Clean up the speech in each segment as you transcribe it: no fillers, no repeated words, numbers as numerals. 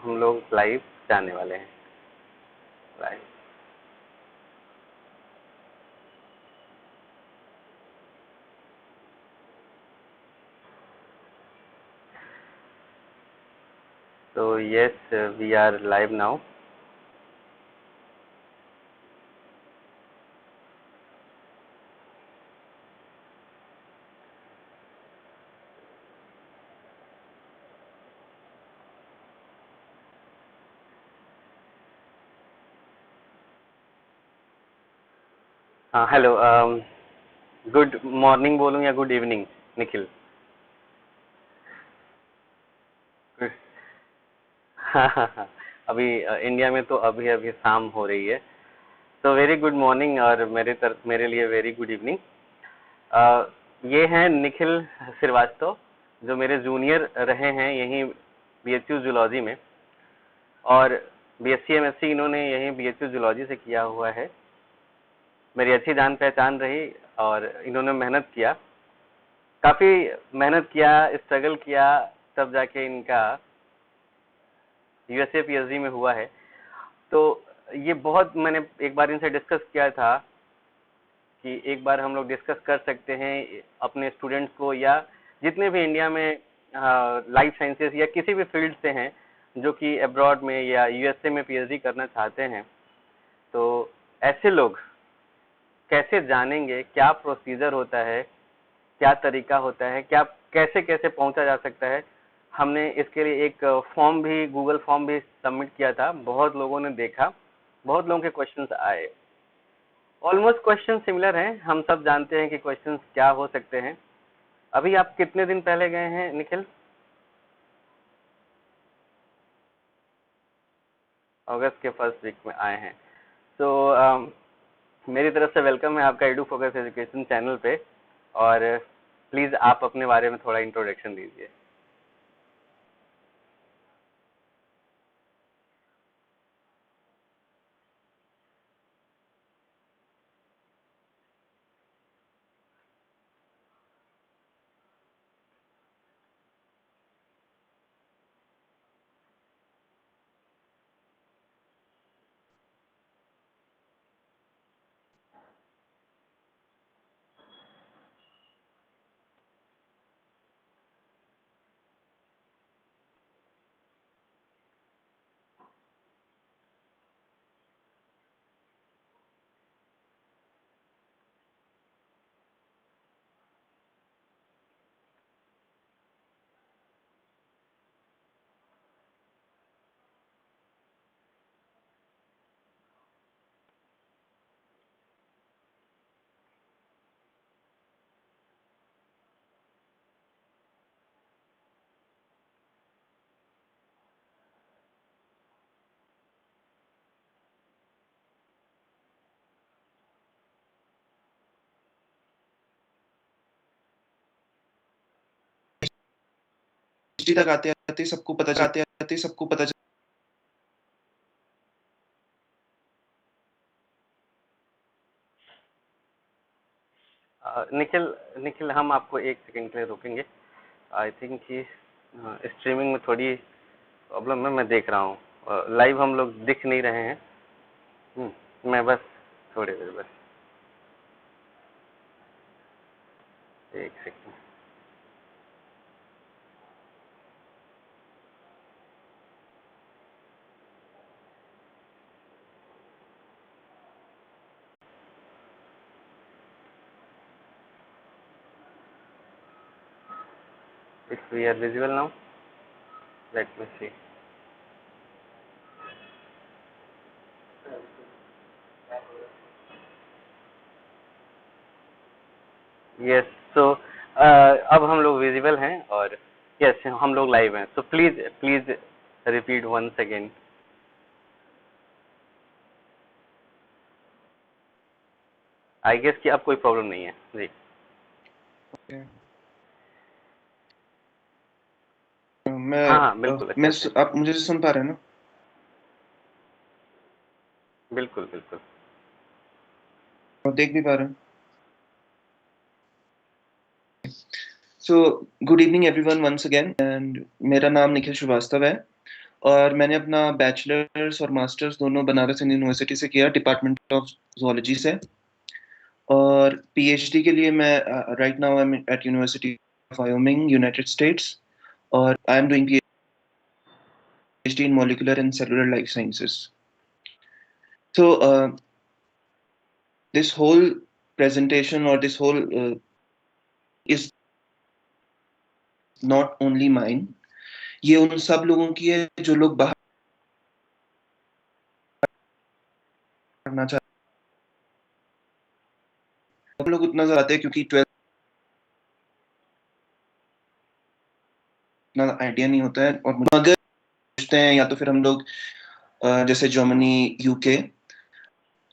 हम लोग लाइव जाने वाले हैं। लाइव तो yes, we are live now. हाँ, हेलो। गुड मॉर्निंग बोलूँ या गुड इवनिंग, निखिल? हाँ हाँ हाँ। अभी इंडिया में तो अभी अभी शाम हो रही है, तो वेरी गुड मॉर्निंग और मेरे लिए वेरी गुड इवनिंग। ये हैं निखिल श्रीवास्तव, जो मेरे जूनियर रहे हैं यहीं बीएचयू जूलॉजी में, और बीएससी एमएससी इन्होंने यहीं बीएचयू जूलॉजी से किया हुआ है। मेरी अच्छी जान पहचान रही और इन्होंने मेहनत किया, काफ़ी मेहनत किया, स्ट्रगल किया, तब जाके इनका यूएसए पीएचडी में हुआ है। तो ये बहुत, मैंने एक बार इनसे डिस्कस किया था कि एक बार हम लोग डिस्कस कर सकते हैं अपने स्टूडेंट्स को, या जितने भी इंडिया में लाइफ साइंसेस या किसी भी फील्ड से हैं जो कि अब्रॉड में या यूएसए में पीएचडी करना चाहते हैं, तो ऐसे लोग कैसे जानेंगे, क्या प्रोसीजर होता है, क्या तरीका होता है, क्या कैसे कैसे पहुंचा जा सकता है। हमने इसके लिए एक फॉर्म भी, गूगल फॉर्म भी सबमिट किया था। बहुत लोगों ने देखा, बहुत लोगों के क्वेश्चंस आए। ऑलमोस्ट क्वेश्चन सिमिलर हैं, हम सब जानते हैं कि क्वेश्चंस क्या हो सकते हैं। अभी आप कितने दिन पहले गए हैं निखिल? अगस्त के फर्स्ट वीक में आए हैं। तो मेरी तरफ से वेलकम है आपका एडू फोकस एजुकेशन चैनल पे। और प्लीज़ आप अपने बारे में थोड़ा इंट्रोडक्शन दीजिए। तक आते आते सबको पता निखिल निखिल, हम आपको एक सेकंड के लिए रोकेंगे। आई थिंक कि स्ट्रीमिंग में थोड़ी प्रॉब्लम है, मैं देख रहा हूँ। लाइव हम लोग दिख नहीं रहे हैं। मैं बस थोड़ी देर, बस एक second. If we are visible now, let me see. Yes, so अब हम लोग विजिबल हैं, और यस, हम लोग लाइव हैं। So please please repeat once again. I guess कि अब कोई प्रॉब्लम नहीं है जी। हाँ हाँ, बिल्कुल अच्छे से। आप मुझे सुन पा रहे हैं ना? बिल्कुल बिल्कुल। और देख भी पा रहे हैं? So, good evening everyone once again, and मेरा नाम निखिल श्रीवास्तव है और मैंने अपना बैचलर्स और मास्टर्स दोनों बनारस हिंदू यूनिवर्सिटी से किया, डिपार्टमेंट ऑफ जूलॉजी से। और पीएचडी के लिए मैं right now I am at University of Wyoming, United States, और I am doing PhD in molecular and cellular life sciences. So this whole presentation or this whole is not only mine. ये उन सब लोगों की है जो लोग बाहर पढ़ना चाहते हैं। हम लोग उतना ज्यादा हैं क्योंकि 12th इतना आइडिया नहीं होता है, और अगर सोचते हैं या तो फिर हम लोग जैसे जर्मनी, यूके,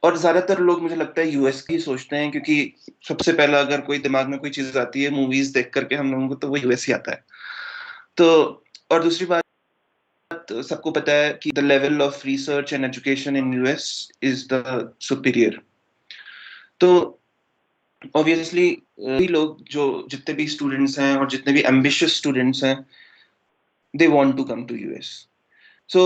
और ज्यादातर लोग मुझे लगता है यूएस की सोचते हैं, क्योंकि सबसे पहला अगर कोई दिमाग में कोई चीज आती है मूवीज देख करके हम लोगों को, तो वो यूएस ही आता है। तो और दूसरी बात, सबको पता है कि the level of research and education in US is the superior. तो ऑब्वियसली लोग जो जितने भी स्टूडेंट्स हैं और जितने भी एम्बिशियस स्टूडेंट्स हैं, they want to come to US. So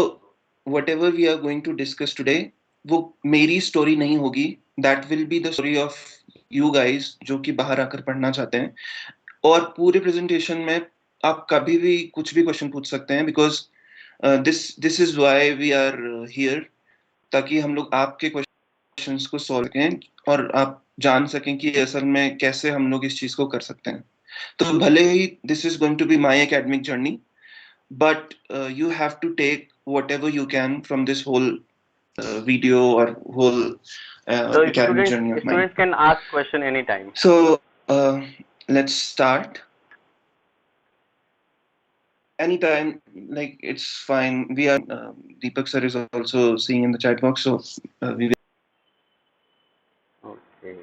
whatever we are going to discuss today, वो मेरी स्टोरी नहीं होगी, that will be the story of you guys जो कि बाहर आकर पढ़ना चाहते हैं। और पूरे प्रेजेंटेशन में आप कभी भी कुछ भी क्वेश्चन पूछ सकते हैं, because this is why we are here, ताकि हम लोग आपके क्वेश्चंस को सॉल्व करें और आप जान सकें कि असल में कैसे हम लोग इस चीज को कर सकते हैं। तो भले ही this is going to be my academic journey, but you have to take whatever you can from this whole video or whole So academic journey of mine. students can ask question anytime. So uh, let's start anytime, like it's fine. We are Deepak sir is also seeing in the chat box, so we will. Okay.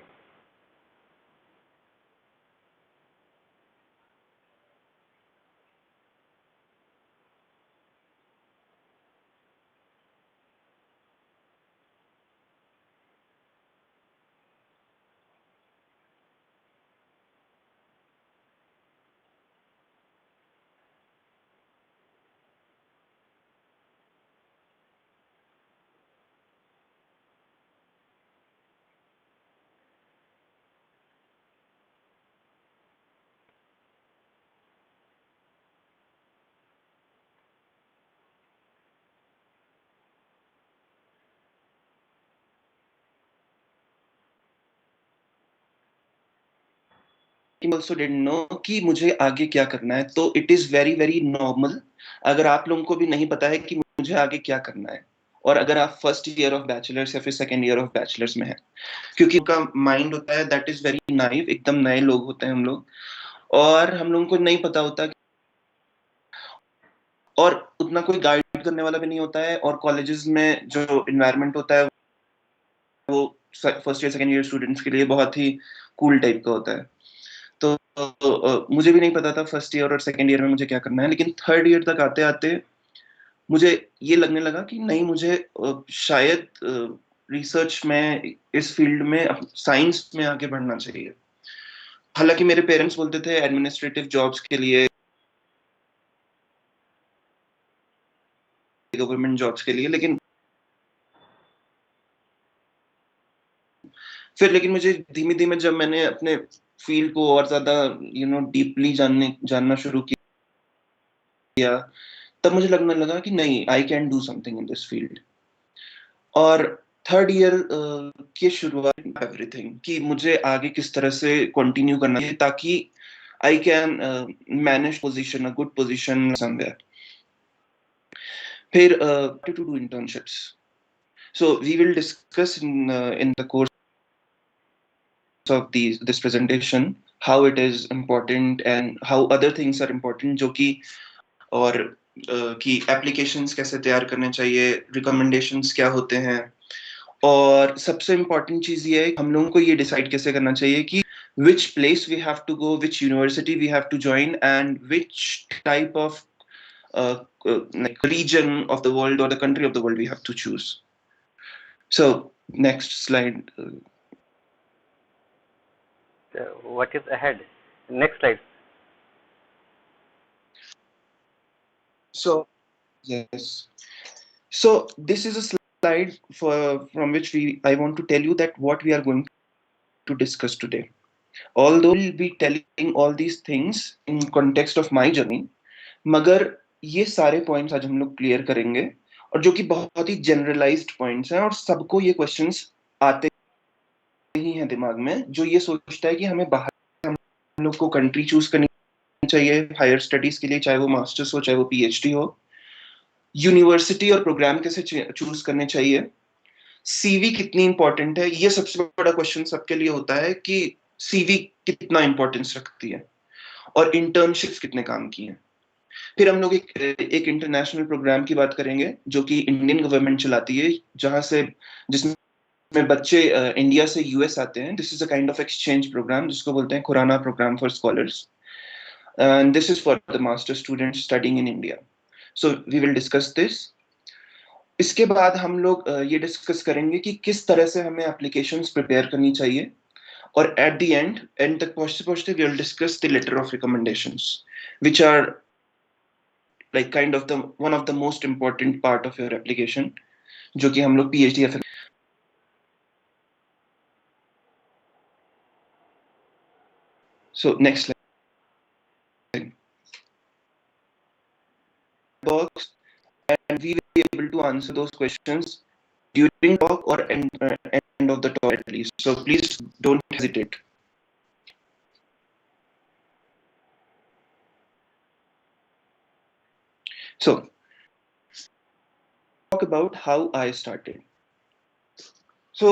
Also didn't know कि मुझे आगे क्या करना है, तो it is very very normal अगर आप लोगों को भी नहीं पता है कि मुझे आगे क्या करना है, और अगर आप फर्स्ट ईयर ऑफ बैचलर्स या फिर सेकेंड ईयर ऑफ बैचलर्स में है, क्योंकि उनका माइंड होता है दैट इज वेरी नाइव, एकदम नए लोग होते हैं हम लोग, और हम लोगों को नहीं पता होता, और उतना कोई गाइड करने वाला भी नहीं होता है, और कॉलेजेस में जो इन्वायरमेंट होता है वो first year second year students के लिए बहुत ही कूल टाइप का होता है। तो मुझे भी नहीं पता था फर्स्ट ईयर और सेकेंड ईयर में मुझे क्या करना है, लेकिन थर्ड ईयर तक आते आते मुझे ये लगने लगा कि नहीं, मुझे शायद रिसर्च में, इस फील्ड में, साइंस में आगे बढ़ना चाहिए। हालांकि मेरे पेरेंट्स बोलते थे एडमिनिस्ट्रेटिव जॉब्स के लिए, गवर्नमेंट जॉब्स के लिए, लेकिन लेकिन मुझे धीमे धीमे जब मैंने अपने फील्ड को और ज्यादा डीपली जानना शुरू किया, तब मुझे लगने लगा कि नहीं, I can do something in this field. और थर्ड ईयर की शुरुआत एवरीथिंग कि मुझे आगे किस तरह से कंटिन्यू करना है ताकि I can manage position, a good position somewhere. फिर to do internships. So we will discuss in the course of this presentation how it is important and how other things are important, जो कि और कि applications कैसे तैयार करने चाहिए, recommendations क्या होते हैं, और सबसे important चीज ये है हम लोगों को ये decide कैसे करना चाहिए कि which place we have to go, which university we have to join, and which type of like region of the world or the country of the world we have to choose. So next slide. What is ahead? Next slide. So Yes. So this is a slide from which I want to tell you that what we are going to discuss today. Although we'll be telling all these things in context of my journey, मगर ये सारे points आज हम लोग clear करेंगे और जो कि बहुत ही जनरलाइज्ड पॉइंट्स हैं और सबको ये क्वेश्चंस आते ही हैं दिमाग में, जो ये सोचता है कि हमें बाहर हम लोग को कंट्री चूज करनी चाहिए हायर स्टडीज के लिए, चाहे वो मास्टर्स हो चाहे वो पीएचडी हो, यूनिवर्सिटी और प्रोग्राम कैसे चूज करने चाहिए, सीवी कितनी इंपॉर्टेंट है। ये सबसे बड़ा क्वेश्चन सबके लिए होता है कि सीवी कितना इंपॉर्टेंस रखती है और इंटर्नशिप्स कितने काम की हैं। फिर हम लोग एक इंटरनेशनल प्रोग्राम की बात करेंगे जो कि इंडियन गवर्नमेंट चलाती है, जिसमें बच्चे इंडिया से यूएस आते हैं। This is a kind of exchange program जिसको बोलते हैं Khurana program for scholars, and this is for the master students studying in India. So we will discuss this. इसके बाद हम लोग ये डिस्कस करेंगे कि किस तरह से हमें एप्लीकेशंस प्रिपेयर करनी चाहिए, और एट द एंड तक पहुंचते पहुंचते we will discuss the letter of recommendations which are like kind of the one of the most important part of your application, जो कि हम लोग पीएचडी या फिर। So next slide box, and we will be able to answer those questions during talk or end of the talk at least. So please don't hesitate. So talk about how I started. So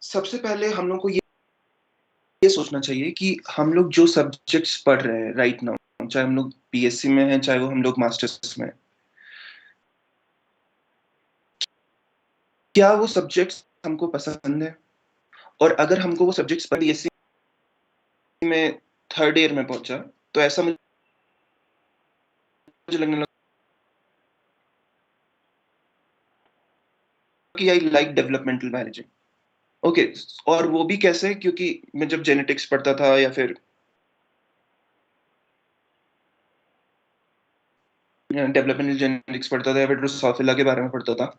सबसे पहले हम लोग को ये सोचना चाहिए कि हम लोग जो सब्जेक्ट्स पढ़ रहे हैं राइट नाउ, चाहे हम लोग पीएससी में हैं चाहे वो हम लोग मास्टर्स में, क्या वो सब्जेक्ट्स हमको पसंद है। और अगर हमको वो सब्जेक्ट्स पर बीएससी में थर्ड ईयर में पहुंचा तो ऐसा मुझे लगने लगा कि I like developmental biology. Okay, और वो भी कैसे, क्योंकि मैं जब जेनेटिक्स पढ़ता था या फिर डेवलपमेंटल जेनेटिक्स पढ़ता था या फिर ड्रोसोफिला के बारे में पढ़ता था,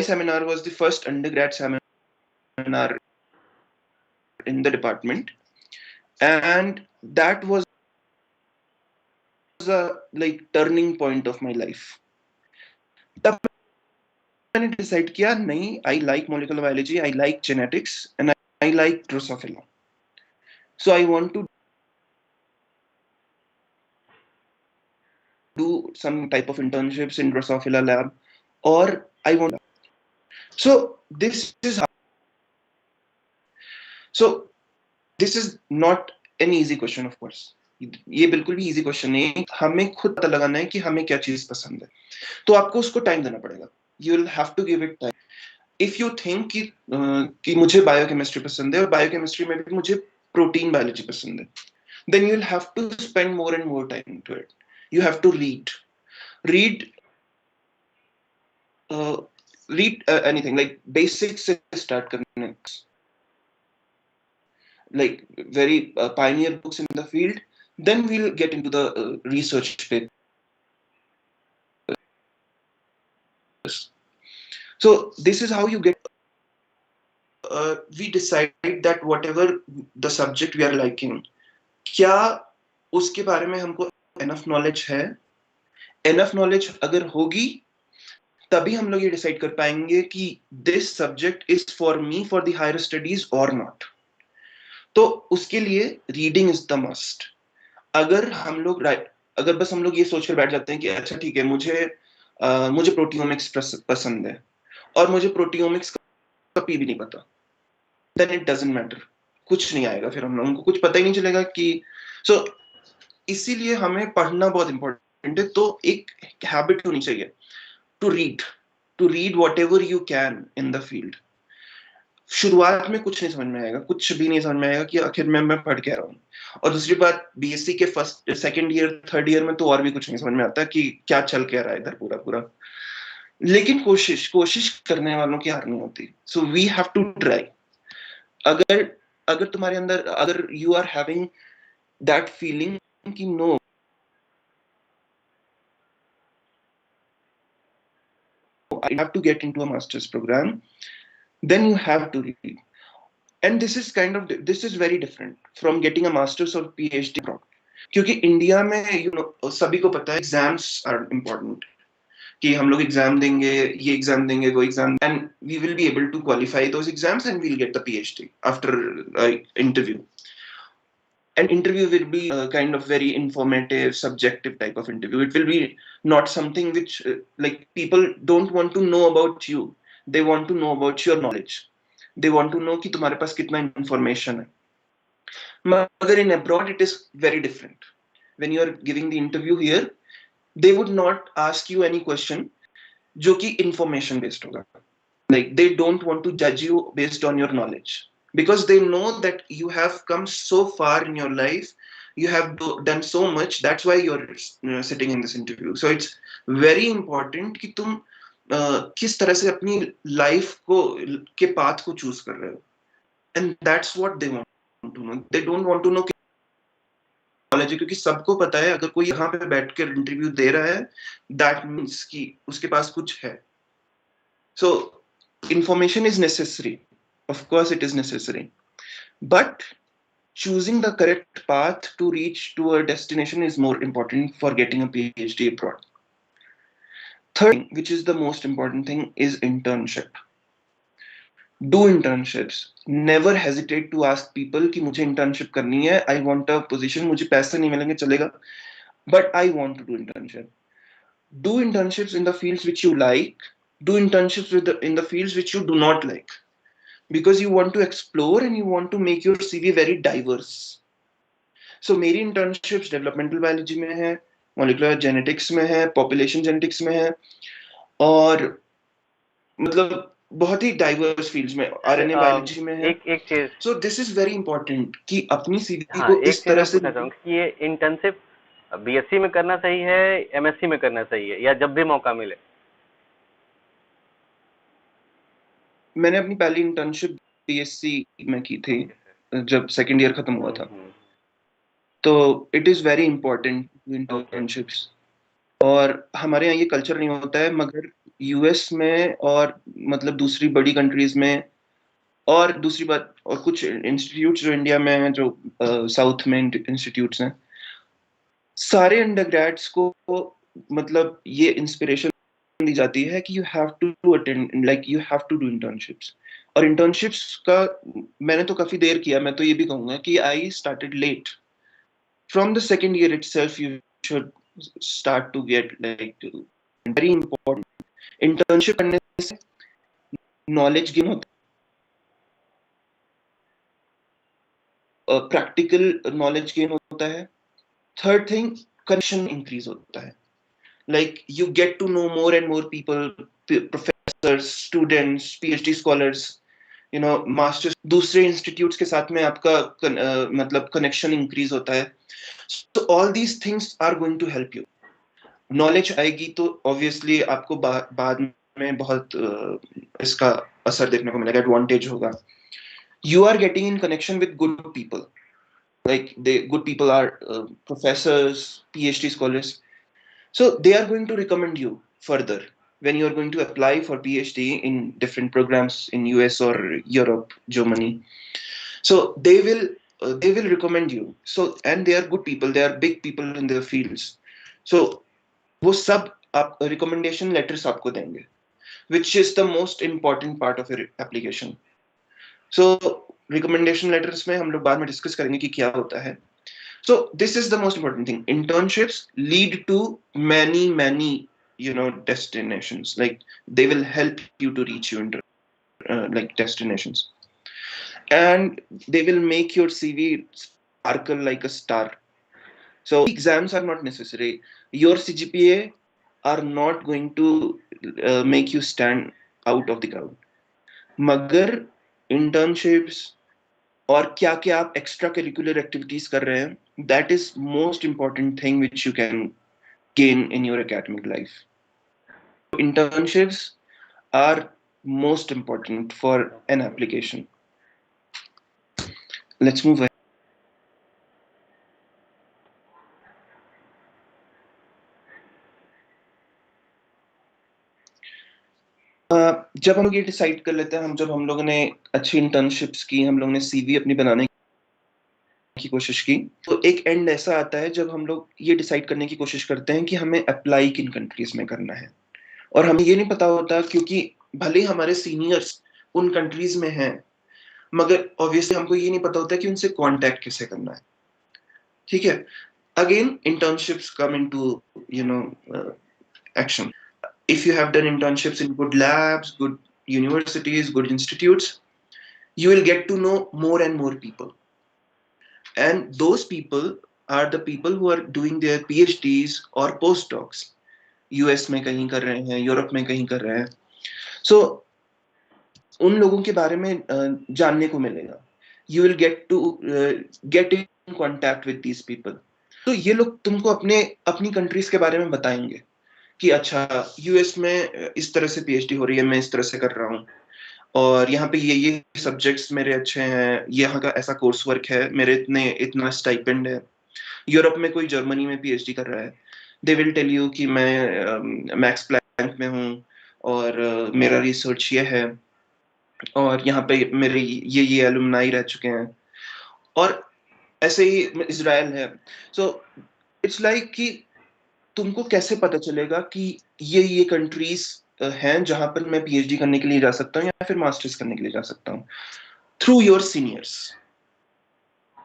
seminar was the first undergrad seminar in the department, and that was a like turning point of my life. तब मैंने डिसाइड किया, नहीं, I like molecular biology, I like genetics and I like drosophila, so I want to do some type of internships in Drosophila lab, or I want. So this is how, so this is not an easy question of course. ये बिल्कुल भी easy question नहीं है। हमें खुद पता लगाना है कि हमें क्या चीज पसंद है, तो आपको उसको टाइम देना पड़ेगा। You will have to give it time. If you think कि मुझे बायोकेमिस्ट्री पसंद है और बायोकेमिस्ट्री में भी मुझे प्रोटीन बायोलॉजी पसंद है, then you will have to spend more and more time into it. You have to read anything like basics से start करने, like very pioneer books in the field, then we'll get into the research papers. So this is how you get we decide that whatever the subject we are liking, क्या उसके बारे में हमको enough knowledge है। enough knowledge अगर होगी तभी हम लोग ये डिसाइड कर पाएंगे कि this subject is for me for the higher studies और नॉट। तो उसके लिए रीडिंग इज द मस्ट। अगर बस हम लोग ये सोचकर बैठ जाते हैं कि अच्छा ठीक है, मुझे मुझे प्रोटियोमिक्स पसंद है और मुझे प्रोटियोमिक्स कभी भी नहीं पता, देन इट डजंट मैटर, कुछ नहीं आएगा, फिर हम लोगों को कुछ पता ही नहीं चलेगा कि सो इसीलिए हमें पढ़ना बहुत इंपॉर्टेंट है। तो एक हैबिट होनी चाहिए to read whatever you can in the field. शुरुआत में कुछ नहीं समझ में आएगा, कुछ भी नहीं समझ में आएगा कि आखिर में मैं पढ़ क्या रहा हूँ। और दूसरी बात, बीएससी के first second year third year में तो और भी कुछ नहीं समझ में आता कि क्या चल क्या रहा है इधर पूरा पूरा। लेकिन कोशिश करने वालों की हार नहीं होती। So we have to try. अगर अगर तुम्हारे अंदर, अगर you are having that feeling कि no, I have to get into a master's program, then you have to read. And this is very different from getting a master's or PhD abroad. क्योंकि India में सभी को पता है exams are important, कि हम लोग एग्जाम देंगे, ये एग्जाम देंगे, वो exam, and we will be able to qualify those exams and we will get the PhD after interview. An interview will be a kind of very informative, subjective type of interview. It will be not something which like people don't want to know about you. They want to know about your knowledge. They want to know कि तुम्हारे पास कितना information है. मगर in abroad it is very different. When you are giving the interview here, they would not ask you any question जो कि information based होगा. Like they don't want to judge you based on your knowledge, because they know that you have come so far in your life, you have done so much, that's why you're sitting in this interview. So it's very important कि तुम किस तरह से अपनी life को के path को choose कर रहे हो, and that's what they want to know. They don't want to know knowledge है, क्योंकि सबको पता है अगर कोई यहाँ पे बैठ कर इंटरव्यू दे रहा है, दैट मीन्स कि उसके पास कुछ है. So information is necessary, of course it is necessary, but choosing the correct path to reach to a destination is more important for getting a PhD abroad. Third thing, which is the most important thing, is internship. Do internships. Never hesitate to ask people कि मुझे internship करनी है, I want a position, मुझे पैसे नहीं मिलेंगे चलेगा, but I want to do internship. Do internships in the fields which you like. Do internships in the fields which you do not like, because you want to explore and you want to make your CV very diverse. So मेरी internships developmental biology में है, molecular genetics में है, population genetics में है, और मतलब बहुत ही diverse fields में, RNA biology में है. एक चीज, So this is very important कि अपनी CV हाँ, को एक इस चीज तरह मैं से, पूछना चाहूंगा कि ये इंटर्नशिप बीएससी में करना सही है, एमएससी में करना सही है, या जब भी मौका मिले? मैंने अपनी पहली इंटर्नशिप बीएससी में की थी जब सेकंड ईयर खत्म हुआ था. तो it is very important internships. और हमारे यहाँ ये कल्चर नहीं होता है, मगर यूएस में और मतलब दूसरी बड़ी कंट्रीज में, और दूसरी बात, और कुछ इंस्टीट्यूट्स जो इंडिया में हैं, जो साउथ में इंस्टीट्यूट्स हैं, सारे अंडरग्रेड्स को मतलब ये इंस्पिरेशन दी जाती है कि you have to attend, like you have to do internships. और इंटर्नशिप्स का मैंने तो काफी देर किया. मैं तो ये भी कहूंगा कि I started late. From the second year itself you should start to get like very important. Internship करने से नॉलेज गेन होता है, प्रैक्टिकल नॉलेज गेन होता है. थर्ड थिंग, कनेक्शन इंक्रीज होता है. Like you get to know more and more people, professors, students, PhD scholars, masters. दूसरे institutes के साथ में आपका मतलब connection increase होता है. So all these things are going to help you. Knowledge आएगी तो obviously आपको बाद में बहुत इसका असर देखने को मिलेगा, advantage होगा. You are getting in connection with good people. Like good people are professors, PhD scholars. So they are going to recommend you further when you are going to apply for PhD in different programs in US or Europe, Germany. So they will recommend you. So and they are good people. They are big people in their fields. So वो सब आप recommendation letters आपको देंगे, which is the most important part of your application. So recommendation letters में हम लोग बाद में discuss करेंगे कि क्या होता है. So this is the most important thing. Internships lead to many destinations. Like they will help you to reach your like destinations, and they will make your CV sparkle like a star. So exams are not necessary. Your CGPA are not going to make you stand out of the crowd. मगर internships और क्या क्या आप extra curricular activities कर रहे हैं, that is most important thing which you can gain in your academic life. Internships are most important for an application. Let's move ahead. जब हम लोग ये डिसाइड कर लेते हैं, जब हम लोगों ने अच्छी इंटर्नशिप्स की, हम लोगों ने सीवी अपनी बनाने की कोशिश की, तो एक एंड ऐसा आता है जब हम लोग ये डिसाइड करने की कोशिश करते हैं कि हमें अप्लाई किन कंट्रीज में करना है। और हमें ये नहीं पता होता, क्योंकि भले हमारे सीनियर्स उन कंट्रीज में हैं, मगर ऑब्वियसली हमको ये नहीं पता होता कि उनसे कांटेक्ट कैसे करना है। ठीक है, again internships come into action. If you have done internships in good labs, good universities, good institutes, you will get to know more and more people. And those people are the people who are doing their PhDs or postdocs. US में कहीं कर रहे हैं, Europe में कहीं कर रहे हैं. So उन लोगों के बारे में जानने को मिलेगा. You will get in contact with these people. तो ये लोग तुमको अपनी कंट्रीज के बारे में बताएंगे कि अच्छा यूएस में इस तरह से पीएचडी हो रही है, मैं इस तरह से कर रहा हूँ, और यहाँ पे ये सब्जेक्ट्स मेरे अच्छे हैं, यहाँ का ऐसा कोर्स वर्क है, मेरे इतना स्टाइपेंड है. यूरोप में कोई जर्मनी में पीएचडी कर रहा है, दे विल टेल यू कि मैं मैक्स प्लैंक में हूँ और मेरा रिसर्च ये है, और यहाँ पे मेरे ये एलुमनाई रह चुके हैं. और ऐसे ही इजराइल है. सो इट्स लाइक कि तुमको कैसे पता चलेगा कि ये कंट्रीज हैं जहां पर मैं पीएचडी करने के लिए जा सकता हूँ या फिर मास्टर्स करने के लिए जा सकता हूँ? Through your seniors.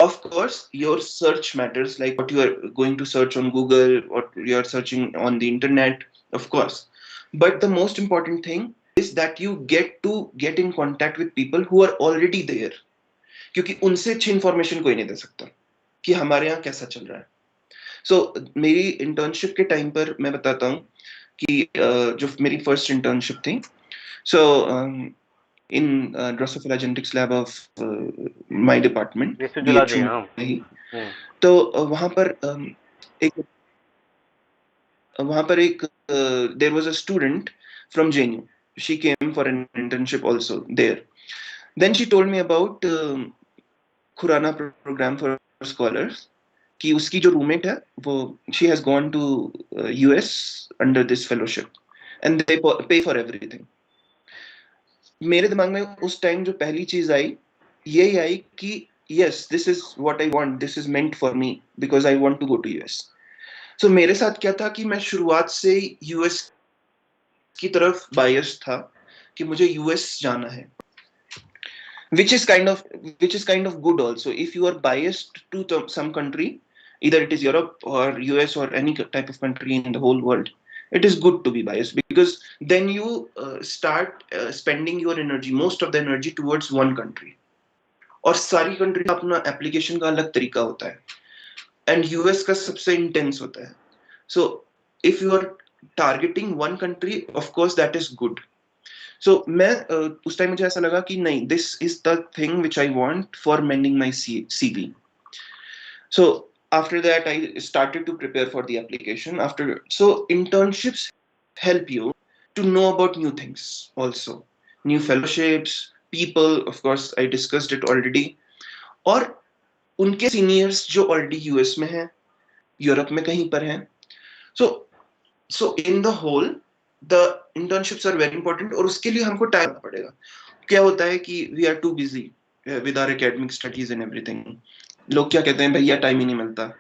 Of course, your search matters, like what you are going to search on Google or you are searching on the internet, of course. But the most important thing is that you get in contact with people who are already there. क्योंकि उनसे अच्छी information कोई नहीं दे सकता कि हमारे यहाँ कैसा चल रहा है. सो मेरी इंटर्नशिप के टाइम पर मैं बताता हूँ कि जो मेरी फर्स्ट इंटर्नशिप थी, so in Drosophila genetics lab of my department, तो वहां पर एक there was a student from JNU. She came for an internship also there. Then she told me about Khurana program for scholars, कि उसकी जो roommate है वो she has gone to US under this fellowship and they pay for everything. मेरे दिमाग में उस time जो पहली चीज आई, यही आई कि yes, this is what I want, this is meant for me because I want to go to US. So मेरे साथ क्या था कि मैं शुरुआत से यूएस की तरफ बायस था कि मुझे यूएस जाना है, which is kind of good also. If you are biased to some country, either it is Europe or US or any type of country in the whole world, it is good to be biased, because then you start spending your energy, most of the energy, towards one country. और सारी country का अपना application का अलग तरीका होता है, and US का सबसे इंटेंस होता है. So if you are targeting one country, of course that is good. So मैं उस टाइम मुझे ऐसा लगा कि नहीं, this is the thing which I want for mending my CV. So after that I started to prepare for the application. So internships help you to know about new things also, new fellowships, people, of course I discussed it already, और उनके seniors जो already US में हैं, Europe में कहीं पर हैं. So in the whole, the internships are very important, और उसके लिए हमको टाइम पड़ेगा. क्या होता है कि we are too busy with our academic studies and everything. लोग क्या कहते हैं, भैया टाइम ही नहीं मिलता,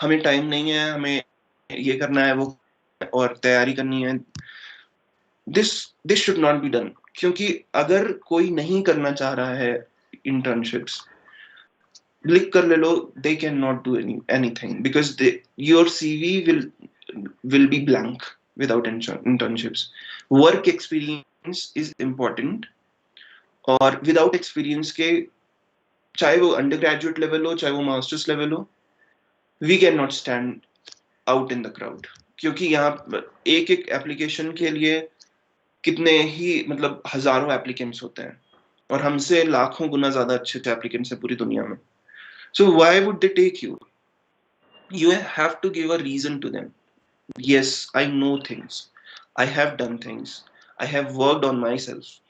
हमें टाइम नहीं है, हमें ये करना है वो और तैयारी करनी है. This should not be done. क्योंकि अगर कोई नहीं करना चाह रहा है internships, लिख कर ले लो, they cannot do anything because your CV will be blank. without internships. Work experience is important, और without experience के चाहे वो undergraduate level हो चाहे वो masters level हो, we cannot stand out in the crowd, क्योंकि यहाँ एक एक एप्लीकेशन के लिए कितने ही मतलब हजारों एप्लीकेंट्स होते हैं और हमसे लाखों गुना ज्यादा अच्छे अच्छे एप्लीकेंट्स हैं पूरी दुनिया में. So why would they take you? You have to give a reason to them. Yes, I know things. I have done things. I have worked on myself.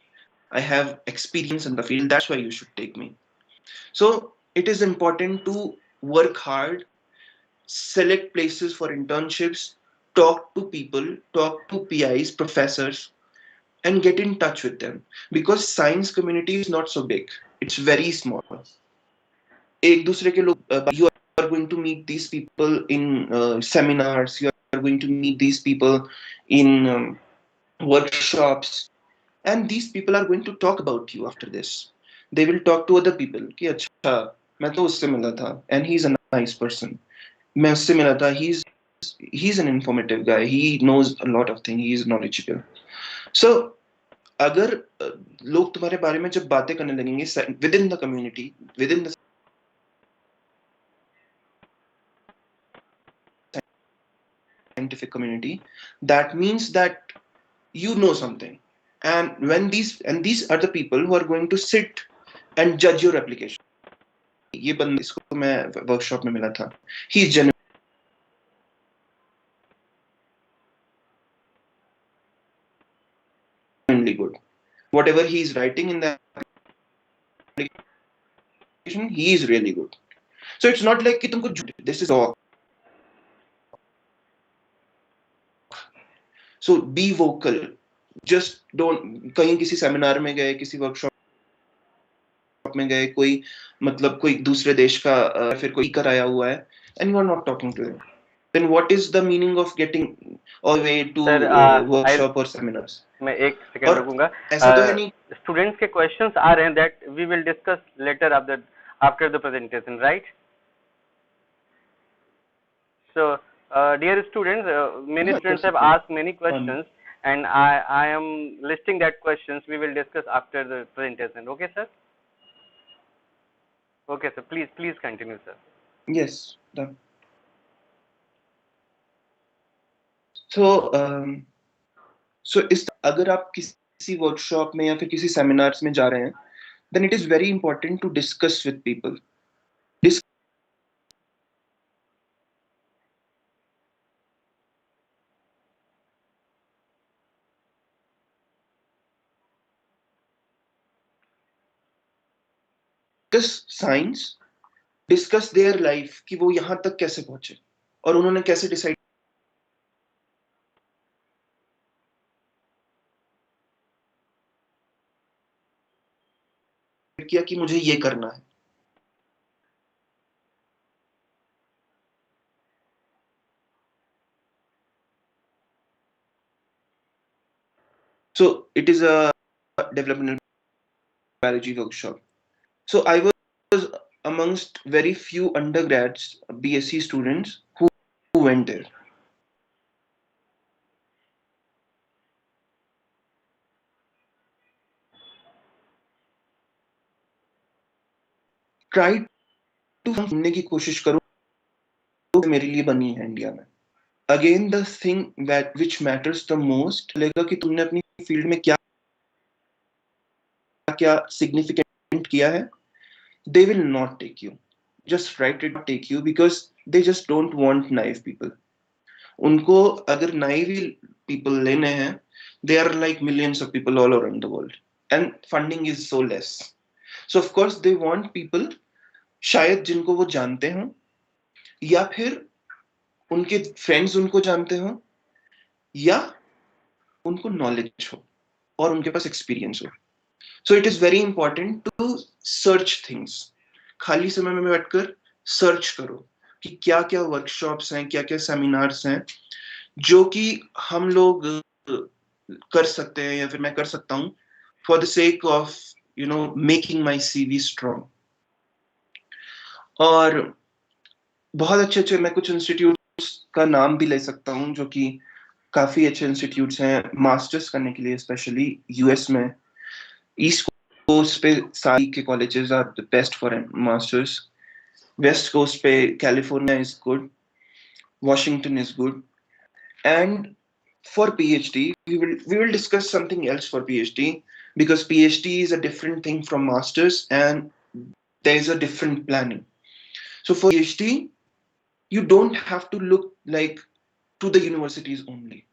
I have experience in the field. That's why you should take me. So it is important to work hard, select places for internships, talk to people, talk to PIs, professors, and get in touch with them. Because science community is not so big. It's very small. एक दूसरे के लोग, you are going to meet these people in seminars, you are going to meet these people in workshops, and these people are going to talk about you after this. They will talk to other people कि अच्छा मैं तो उससे मिला था and he's a nice person. मैं उससे मिला था, he's an informative guy, he knows a lot of things, he is knowledgeable. So अगर लोग तुम्हारे बारे में जब बातें करने लगेंगे within the community, within the scientific community, that means that you know something. And these are the people who are going to sit and judge your application. ये बंदा, इसको मैं वर्कशॉप में मिला था, he is genuinely good. Whatever he is writing in the application, he is really good. So it's not like कि तुमको this is all. So be vocal. Just don't, कहीं किसी सेमिनार में गए, किसी वर्कशॉप में गए, कोई मतलब कोई दूसरे देश का फिर कोई कराया हुआ है, and you are not talking to them, then what is the meaning of getting all the way to workshop or seminars? मैं एक सेकंड रुकूंगा. ऐसा तो है नहीं. स्टूडेंट्स के क्वेश्चंस आ रहे हैं that we will discuss later after the presentation, right? So dear students, many students have asked many questions and I am listing that questions. We will discuss after the presentation. Okay sir? Okay sir, please continue sir. Yes, done. So इस अगर आप किसी workshop में या फिर किसी seminars में जा रहे हैं, then it is very important to discuss with people. Discuss science, discuss their life कि वो यहाँ तक कैसे पहुंचे और उन्होंने कैसे डिसाइड किया कि मुझे ये करना है. So it is a developmental biology workshop. So I was amongst very few undergrads, BSc students who went there. Try to सुनने की कोशिश करो, मेरे लिए बनी है इंडिया में. Again the thing that which matters the most, लगेगा कि तुमने अपनी फील्ड में क्या क्या significant किया है. They will not take you. Just write it, take you, because they just don't want naive people. उनको अगर naive people लेने हैं, there are like millions of people all around the world, and funding is so less. So of course they want people शायद जिनको वो जानते हों या फिर उनके फ्रेंड्स उनको जानते हों या उनको नॉलेज हो और उनके पास एक्सपीरियंस हो. So it is very important to search things. खाली समय में बैठकर सर्च करो कि क्या क्या वर्कशॉप्स हैं, क्या क्या सेमिनार्स हैं जो कि हम लोग कर सकते हैं या फिर मैं कर सकता हूं for the sake of making my CV strong. और बहुत अच्छे अच्छे मैं कुछ इंस्टीट्यूट्स का नाम भी ले सकता हूं जो कि काफी अच्छे इंस्टीट्यूट्स हैं मास्टर्स करने के लिए, स्पेशली यूएस में। ईस्ट कोस्ट पे सारी के colleges are the best for masters. West coast पे California is good, Washington is good, and for PhD, we will discuss something else for PhD, because PhD is a different thing from masters and there is a different planning. So for PhD, you don't have to look like to the universities only.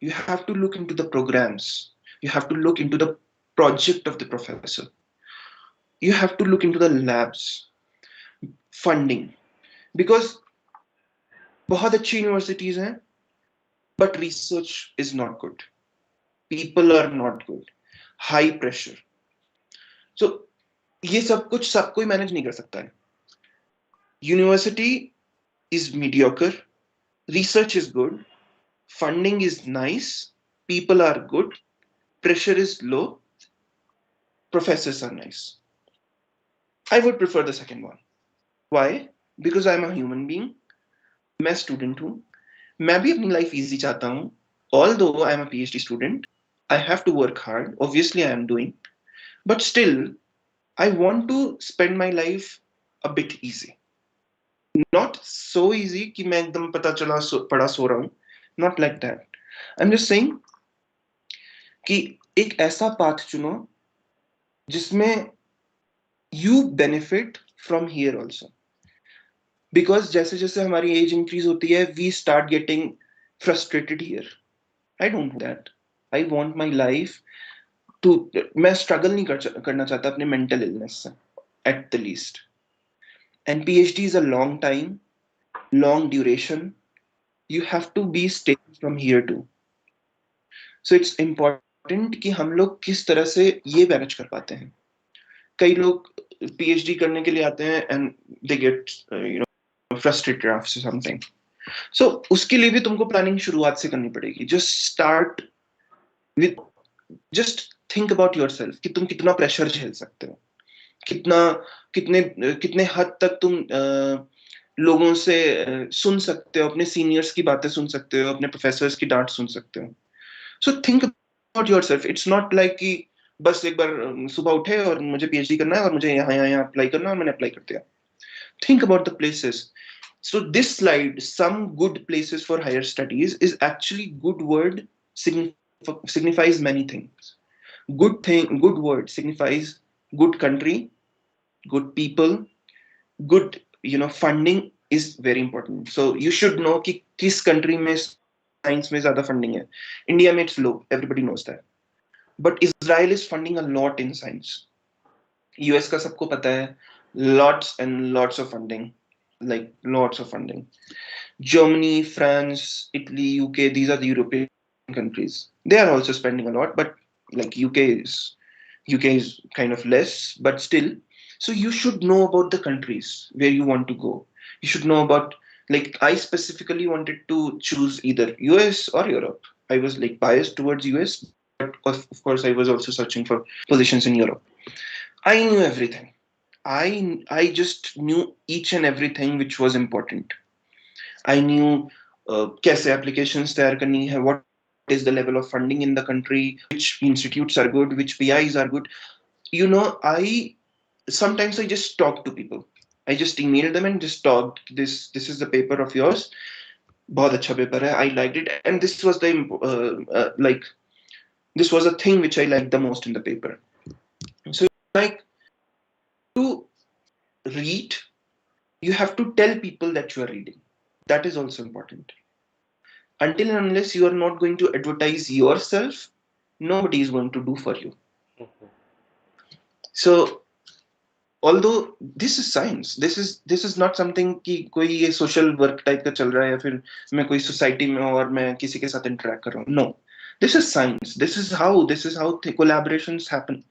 You have to look into the programs. You have to look into the project of the professor. You have to look into the labs, funding, because बहुत अच्छी universities हैं, but research is not good. People are not good. High pressure. So ये सब कुछ सब कोई manage नहीं कर सकता है. University is mediocre, research is good, funding is nice, people are good, pressure is low, professors are nice. I would prefer the second one. Why? Because I am a human being. मैं student हूं, मैं भी अपनी life easy चाहता हूं. Although I am a PhD student, I have to work hard. Obviously I am doing, but still I want to spend my life a bit easy. Not so easy कि मैं एकदम पता चला पड़ा सो रहा हूँ. Not like that. I'm just saying कि एक ऐसा path चुनो जिसमें you benefit from here also. Because जैसे जैसे हमारी age increase होती है, we start getting frustrated here. I don't want that. I want my life to, मैं struggle नहीं करना चाहता अपने mental illness से, at the least. And PhD is a long time, long duration. You have to be stable from here too. So it's important कि हम लोग किस तरह से ये मैनेज कर पाते हैं. कई लोग PhD करने के लिए आते हैं and they get frustrated after something. So उसके लिए भी तुमको प्लानिंग शुरुआत से करनी पड़ेगी. Just start with, just think about yourself कि तुम कितना प्रेशर झेल सकते हो, कितने हद तक तुम लोगों से सुन सकते हो, अपने सीनियर्स की बातें सुन सकते हो, अपने प्रोफेसर्स की डांट सुन सकते हो. So think about yourself. It's not like कि बस एक बार सुबह उठे और मुझे पीएचडी करना है और मुझे यहाँ अप्लाई करना है और मैंने अप्लाई कर दिया. Think about the places. So this slide, some good places for higher studies, is actually good word signifies many things. Good word signifies good country, good people, good funding is very important. So you should know कि किस country में science में ज़्यादा funding है. India में it's low, everybody knows that. But Israel is funding a lot in science. US का सबको पता है, lots and lots of funding, like lots of funding. Germany, France, Italy, UK, these are the European countries. They are also spending a lot, but like UK is kind of less, but still. So you should know about the countries where you want to go. You should know about, like, I specifically wanted to choose either US or Europe. I was like biased towards US, but of course I was also searching for positions in Europe. I knew everything. I just knew each and everything which was important. I knew कैसे applications तैयार करनी है, what is the level of funding in the country, which institutes are good, which PIs are good. Sometimes I just talk to people. I just emailed them and just talked. This is the paper of yours. बहुत अच्छा paper है. I liked it, and this was this was a thing which I liked the most in the paper. So like to read, you have to tell people that you are reading. That is also important. Until and unless you are not going to advertise yourself, nobody is going to do for you. So although this is science, this is not something कि कोई ये social work type का चल रहा है या फिर मैं कोई society में और मैं किसी के साथ interact कर रहा हूँ. No, this is science. This is how collaborations happen.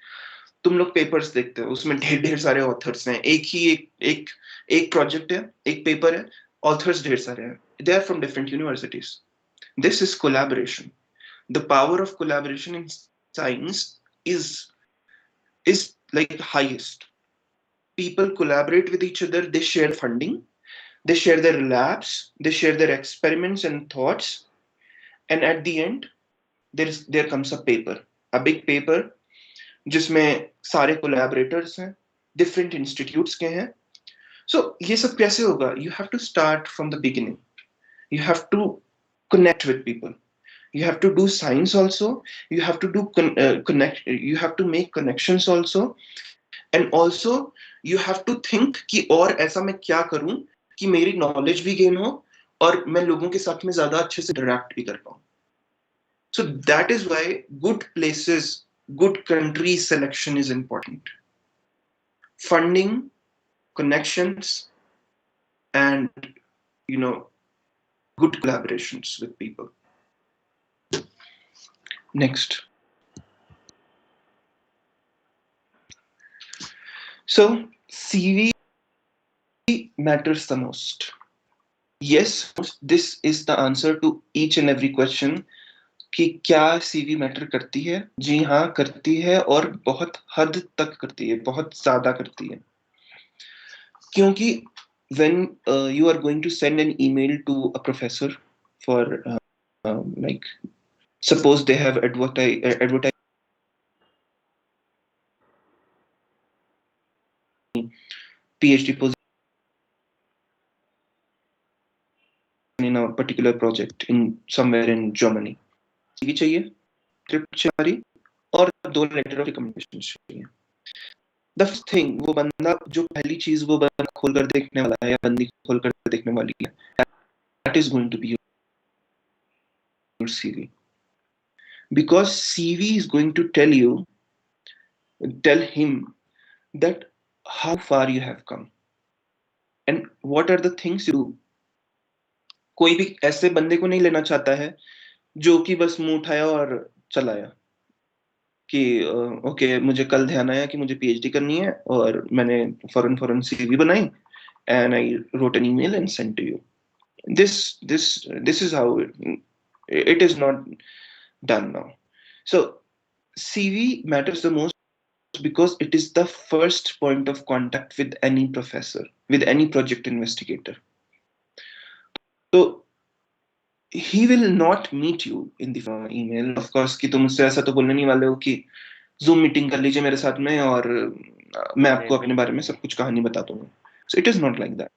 तुम लोग papers देखते हो, उसमें ढेर सारे authors हैं. एक project है, एक paper है, authors ढेर सारे हैं. They are from different universities. This is collaboration. The power of collaboration in science is like highest. People collaborate with each other. They share funding. They share their labs. They share their experiments and thoughts. and at the end there comes a paper, a big paper, जिसमें सारे collaborators हैं, different institutes के हैं. So ये सब कैसे होगा? You have to start from the beginning. You have to connect with people. You have to do science also. You have to do connect. You have to make connections also, and also you have to think कि और ऐसा मैं क्या करूं कि मेरी knowledge भी gain हो और मैं लोगों के साथ में ज़्यादा अच्छे से interact भी कर पाऊं. So that is why good places, good country selection is important. Funding, connections, and good collaborations with people. Next. So CV matters the most. Yes, this is the answer to each and every question कि क्या CV matter करती है? जी हाँ, करती है और बहुत हद तक करती है, बहुत ज़्यादा करती है. क्योंकि when you are going to send an email to a professor for like suppose they have advertised PhD position in a particular project in somewhere in Germany. CV चाहिए, ट्रिप चाहिए और 2 लेटर ऑफ रिकमेंडेशन चाहिए. The first thing, वो बंदा जो पहली चीज वो बंदा खोल कर देखने वाला है या बंदी खोल कर देखने वाली है, that is going to be your CV. Because CV is going to tell him that how far you have come and what are the things you do. कोई भी ऐसे बंदे को नहीं लेना चाहता है जो कि बस मुंह उठाया और चला आया कि ओके मुझे कल ध्यान आया कि मुझे पीएचडी करनी है और मैंने फौरन सीवी बनाई and I wrote an email and sent to you. This is how it is not done now. So CV matters the most because it is the first point of contact with any professor, with any project investigator. So he will not meet you in the email, of course, कि तुम मुझसे ऐसा तो बोलने नहीं वाले हो कि जूम मीटिंग कर लीजिए मेरे साथ में और मैं आपको अपने बारे में सब कुछ कहानी बता दूंगा. So it is not like that.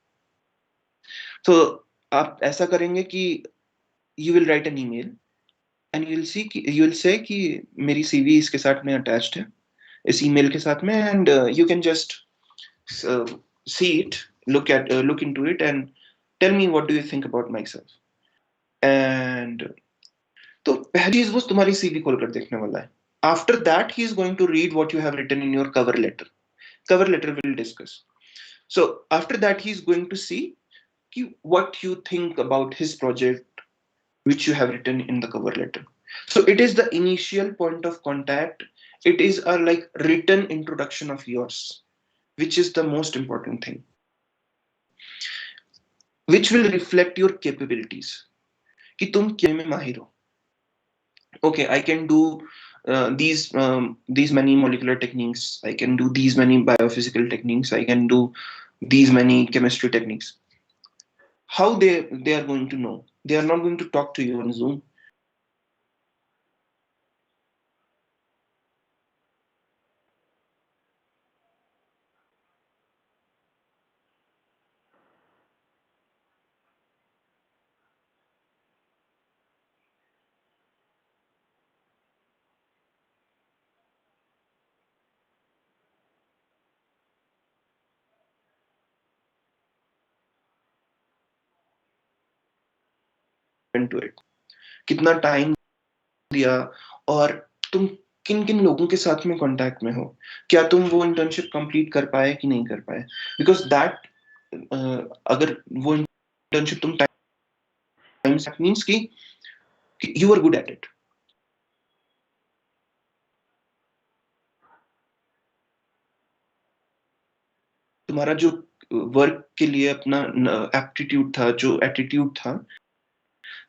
So आप ऐसा करेंगे कि you will write an email and you will say कि मेरी CV इसके साथ में attached है, इस email के साथ में, and you can just see it, look into it and tell me what do you think about myself. And तो पहली चीज वो तुम्हारी CV खोल कर देखने वाला है. After that he is going to read what you have written in your cover letter. Cover letter will discuss. So after that he is going to see what you think about his project which you have written in the cover letter. So it is the initial point of contact. It is a like written introduction of yours, which is the most important thing, which will reflect your capabilities कि तुम क्या में माहिर हो. Okay, I can do these many molecular techniques, I can do these many biophysical techniques, I can do these many chemistry techniques. How they are going to know? They are not going to talk to you on Zoom. To it, कितना time दिया और तुम किन किन लोगों के साथ में कांटेक्ट में हो, क्या तुम वो इंटर्नशिप कंप्लीट कर पाए कि नहीं कर पाए. बिकॉज दैट अगर वो इंटर्नशिप तुम टाइम मींस कि you are good at it. तुम्हारा जो वर्क के लिए अपना एप्टीट्यूड था, जो एटीट्यूड था,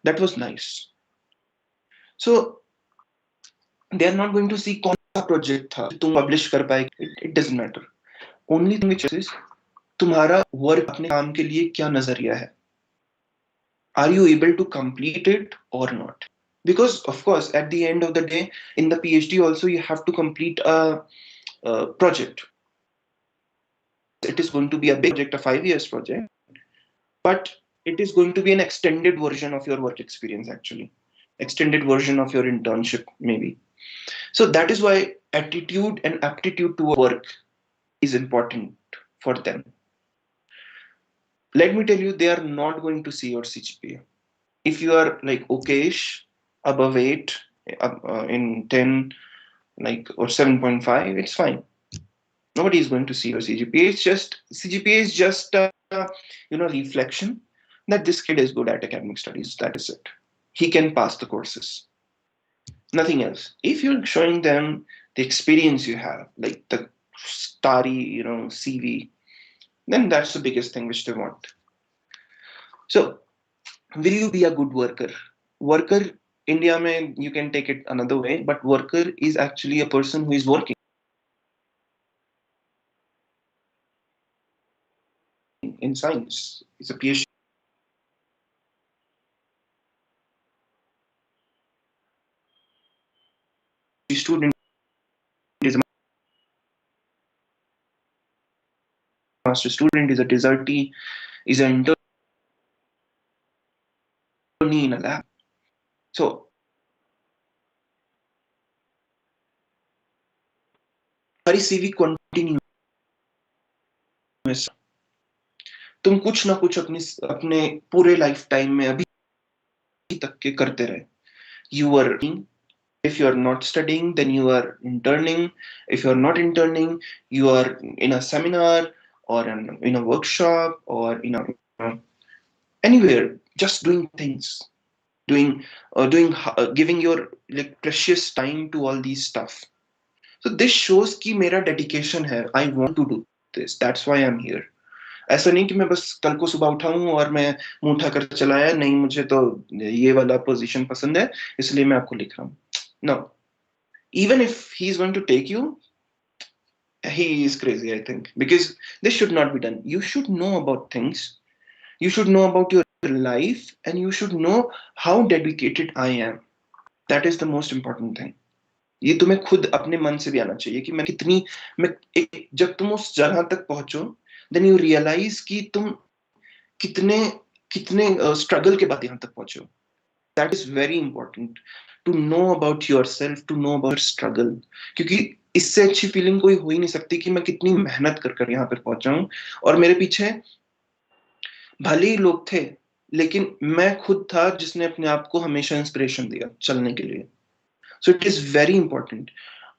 that was nice. So they are not going to see कौन सा प्रोजेक्ट था तुम पब्लिश कर पाए. It doesn't matter. Only thing which is तुम्हारा वर्क अपने काम के लिए क्या नजरिया है. Are you able to complete it और not. Because of course at the end of the day in the PhD also you have to complete a project. It is going to be a big project, a 5 years project, but it is going to be an extended version of your work experience, actually extended version of your internship maybe. So that is why attitude and aptitude to work is important for them. Let me tell you, they are not going to see your CGPA. If you are like okayish, above 8, in 10, like, or 7.5, it's fine. Nobody is going to see your CGPA. It's just CGPA is just a reflection that this kid is good at academic studies. That is it. He can pass the courses. Nothing else. If you're showing them the experience you have, like the starry, CV, then that's the biggest thing which they want. So, will you be a good worker? Worker, India, mein, you can take it another way, but worker is actually a person who is working in science. It's a PhD student, is a master student, is a desertee, is an internee in a lab. So हमारी CV continuous, तुम कुछ ना कुछ अपने पूरे life time में अभी तक के करते रहे. You are, if you are not studying, then you are interning. If you are not interning, you are in a seminar or in a workshop or in a anywhere, just doing things, giving your like precious time to all these stuff. So this shows कि मेरा dedication है. I want to do this. That's why I'm here. ऐसा नहीं कि मैं बस कल को सुबह उठाऊं और मैं मुंह उठाकर चला आया, नहीं मुझे तो ये वाला पोजीशन पसंद है इसलिए मैं आपको लिख रहा हूं. No. Even if he's going to take you, he is crazy, I think, because this should not be done. You should know about things. You should know about your life and you should know how dedicated I am. That is the most important thing. ये तुम्हें खुद अपने मन से भी आना चाहिए कि जब तुम उस जगह तक पहुंचो, then you realize कि तुम कितने स्ट्रगल के बाद यहाँ तक पहुंचे हो. That is very important to know about yourself, to know about struggle. क्योंकि इससे अच्छी फीलिंग कोई हो ही नहीं सकती कि मैं कितनी मेहनत कर यहाँ पर पहुंचा हूं और मेरे पीछे भले ही लोग थे लेकिन मैं खुद था जिसने अपने आप को हमेशा इंस्पिरेशन दिया चलने के लिए. So it is very important.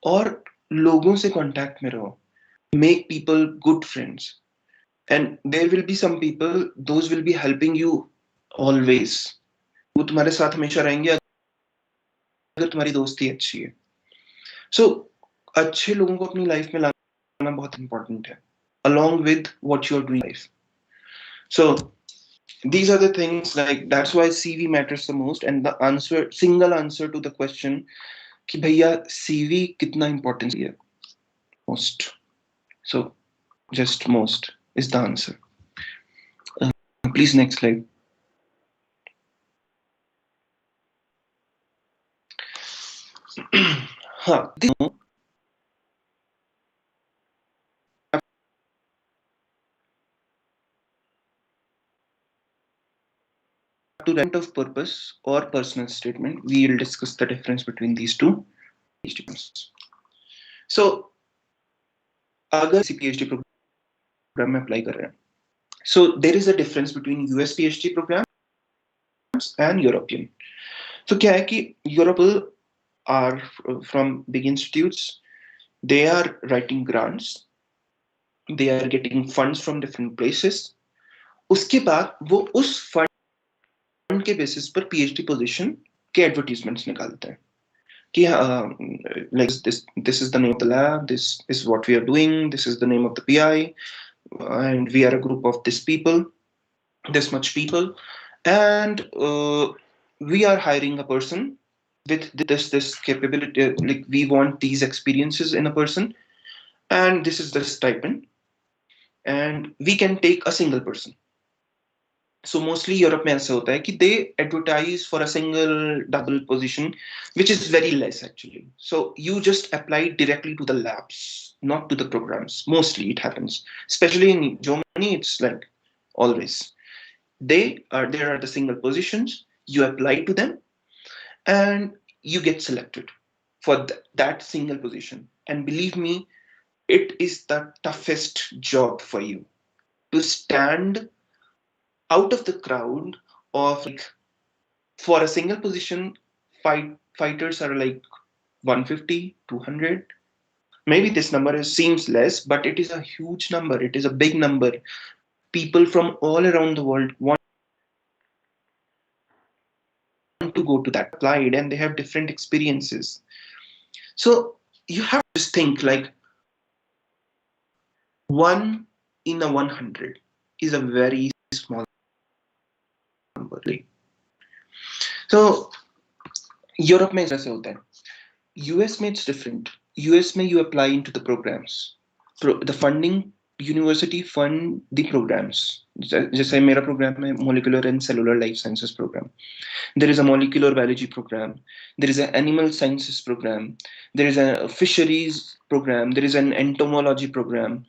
और लोगों से कांटेक्ट में रहो. Make people good friends. And there will be some people, those will be helping you always. वो तुम्हारे साथ हमेशा रहेंगे अगर तुम्हारी दोस्ती अच्छी है. So अच्छे लोगों को अपनी लाइफ में लाना बहुत important है, along with what you are doing in life. So these are the things, like that's why CV matters the most. And the single answer to the question कि भैया CV कितना important है, most. So just most is the answer. Please next slide. To rent of purpose or personal statement, we will discuss the difference between these two statements. So अगर PhD program में apply कर रहे हैं, so there is a difference between US PhD programs and European. So क्या है कि Europe are from big institutes, they are writing grants, they are getting funds from different places. उसके बाद वो उस फंड के बेसिस पर PhD पोजीशन के एडवर्टीजमेंट्स निकालते हैं कि like this is the name of the lab, this is what we are doing, this is the name of the PI, and we are a group of this people, this much people, and we are hiring a person with this capability, like we want these experiences in a person, and this is the stipend, and we can take a single person. So mostly Europe में ऐसा होता है कि they advertise for a single double position which is very less actually. So you just apply directly to the labs, not to the programs. Mostly it happens, especially in Germany. It's like always there are the single positions. You apply to them and you get selected for that single position. And believe me, it is the toughest job for you to stand out of the crowd of like for a single position fighters are like 150 200. Maybe this number seems less, but it is a huge number, it is a big number. People from all around the world want to go to that applied and they have different experiences. So you have to just think like 1 in a 100 is a very small number. So Europe में ऐसे होता है, US में it's different. US में you apply into the programs. The funding, university fund the programs. जैसे मेरा programme है molecular and cellular life sciences program. There is a molecular biology program. There is an animal sciences program. There is a fisheries program. There is an entomology program.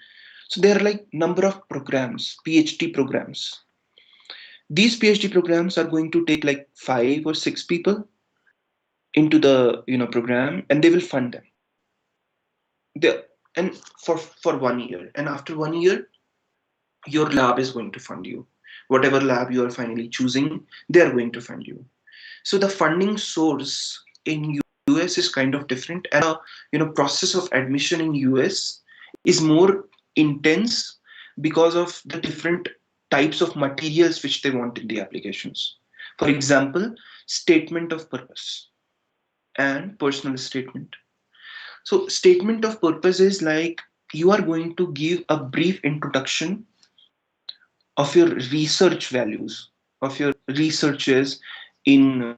So there are like number of programs, PhD programs. These PhD programs are going to take like 5 or 6 people into the program, and they will fund them. And for 1 year, and after 1 year your lab is going to fund you. Whatever lab you are finally choosing, they are going to fund you. So the funding source in US is kind of different, and process of admission in US is more intense because of the different types of materials which they want in the applications. For example, statement of purpose and personal statement. So statement of purpose is like you are going to give a brief introduction of your research values, of your researches in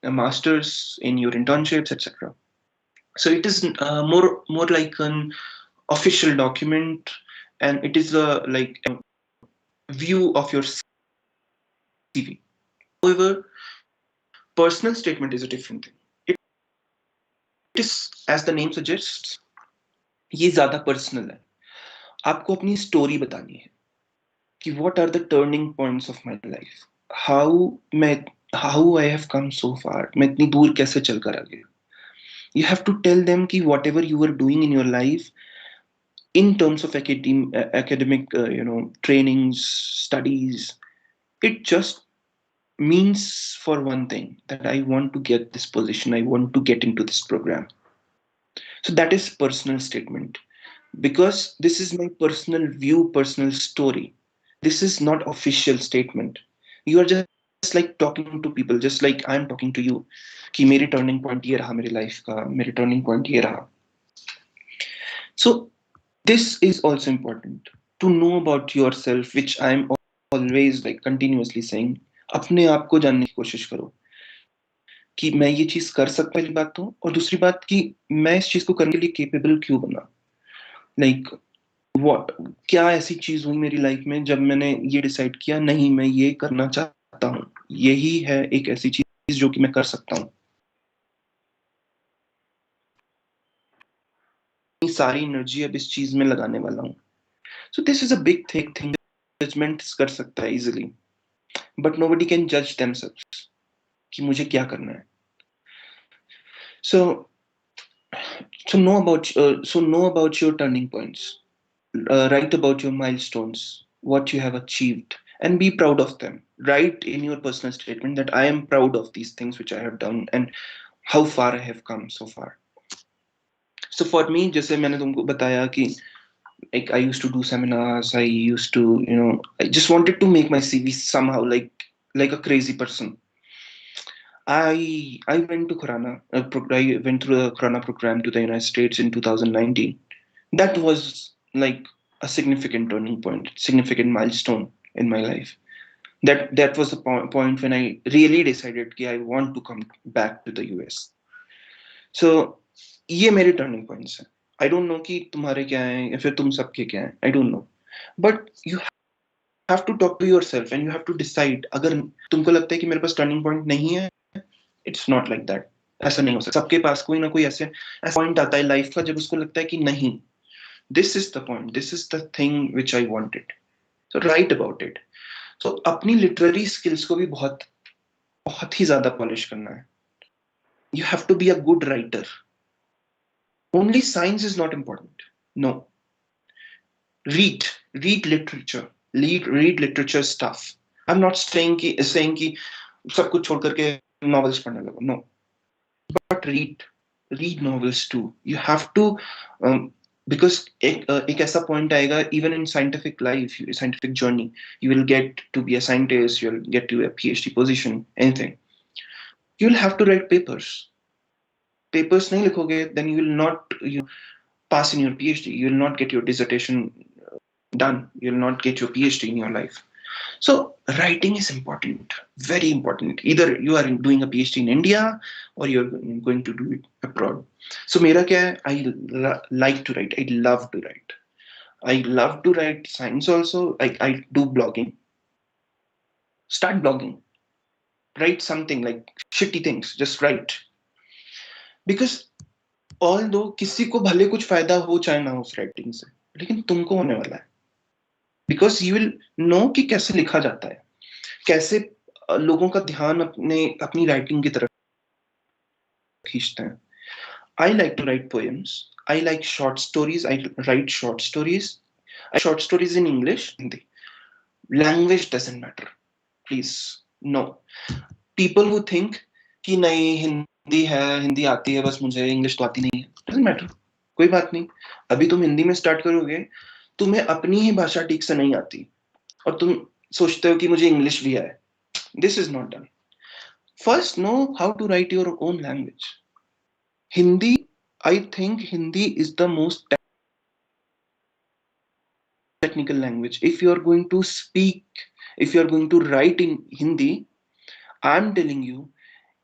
a master's, in your internships, etc. So it is more like an official document, and it is a like a view of your CV. However, personal statement is a different thing. It is, as the name suggests, ये ज़्यादा personal है. आपको अपनी story बतानी है कि what are the turning points of my life, how I have come so far, मैं इतनी दूर कैसे चल कर आ गया. You have to tell them कि whatever you were doing in your life in terms of academic trainings, studies, it just means for one thing, that I want to get this position, I want to get into this program. So that is personal statement, because this is my personal view, personal story. This is not official statement. You are just like talking to people, just like I'm talking to you कि मेरी turning point ये रहा मेरी life का, मेरी turning point ये रहा. So this is also important to know about yourself, which I'm always like continuously saying. अपने आप को जानने की कोशिश करो कि मैं ये चीज कर सकता, पहली बात तो, और दूसरी बात कि मैं इस चीज को करने के लिए केपेबल क्यों बना. लाइक क्या ऐसी चीज हुई मेरी लाइफ में जब मैंने ये डिसाइड किया नहीं मैं ये करना चाहता हूँ, यही है एक ऐसी चीज जो कि मैं कर सकता हूँ. सारी एनर्जी अब इस चीज में लगाने वाला हूँ. So this is a big thing. Judgement कर सकता है इजीली, बट नोबडी कैन जज देमसेल्व्स कि मुझे क्या करना है. So know about your turning points. Write about your milestones, what you have achieved, and be proud of them. Write in your personal statement that I am proud of these things which I have done and how far I have come so far. So for me, जैसे मैंने तुमको बताया कि like I used to do seminars, I used to I just wanted to make my CV somehow like a crazy person. I went to Khurana. I went through the Khurana program to the United States in 2019. That was like a significant turning point, significant milestone in my life. That was the point when I really decided that I want to come back to the US. So ये मेरे turning points हैं. I don't know कि तुम्हारे क्या हैं या फिर तुम सबके क्या हैं. I don't know. But you have to talk to yourself and you have to decide. अगर तुमको लगता है कि मेरे पास टर्निंग पॉइंट नहीं है, इट्स नॉट लाइक दैट. ऐसा नहीं हो सकता. सबके पास कोई ना कोई ऐसे पॉइंट आता है लाइफ का जब उसको लगता है कि नहीं, this is the point, this is the thing which I wanted. So write about it. So अपनी लिटरेरी स्किल्स को भी बहुत बहुत ही ज्यादा पॉलिश करना है. You have to be a good writer. Only science is not important. No. read literature. read literature stuff. I'm not saying कि सब कुछ छोड़ करके novels पढ़ने लगो. No. But read novels too. You have to because एक ऐसा point आएगा even in scientific life, scientific journey, you will get to be a scientist, you'll get to a PhD position, anything. You'll have to write papers. Papers नहीं लिखोगे, then you will not pass in your PhD. You will not get your dissertation done. You'll not get your PhD in your life. So writing is important, very important. Either you are doing a PhD in India or you're going to do it abroad. So mera kya hai, I like to write. I love to write. I love to write science also. I do blogging. Start blogging. Write something like shitty things. Just write. Because although किसी को भले कुछ फायदा हो चाहे ना उस writing से, लेकिन तुमको होने वाला है. बिकॉज यू विल नो कि कैसे लिखा जाता है, कैसे लोगों का ध्यान अपनी राइटिंग की तरफ खींचते हैं. I like to write poems. I like short stories. I write short stories in English, Hindi. Language doesn't matter, please. No. People who think कि नहीं हिंदी है, हिंदी आती है बस मुझे, इंग्लिश तो आती नहीं है, डजंट मैटर. कोई बात नहीं. अभी तुम हिंदी में स्टार्ट करोगे, तुम्हें अपनी ही भाषा ठीक से नहीं आती और तुम सोचते हो कि मुझे इंग्लिश भी आए. This is not done. First know how to write your own language. Hindi, I think Hindi is the most technical language. If you are going to speak, if you are going to write in Hindi, I'm telling you,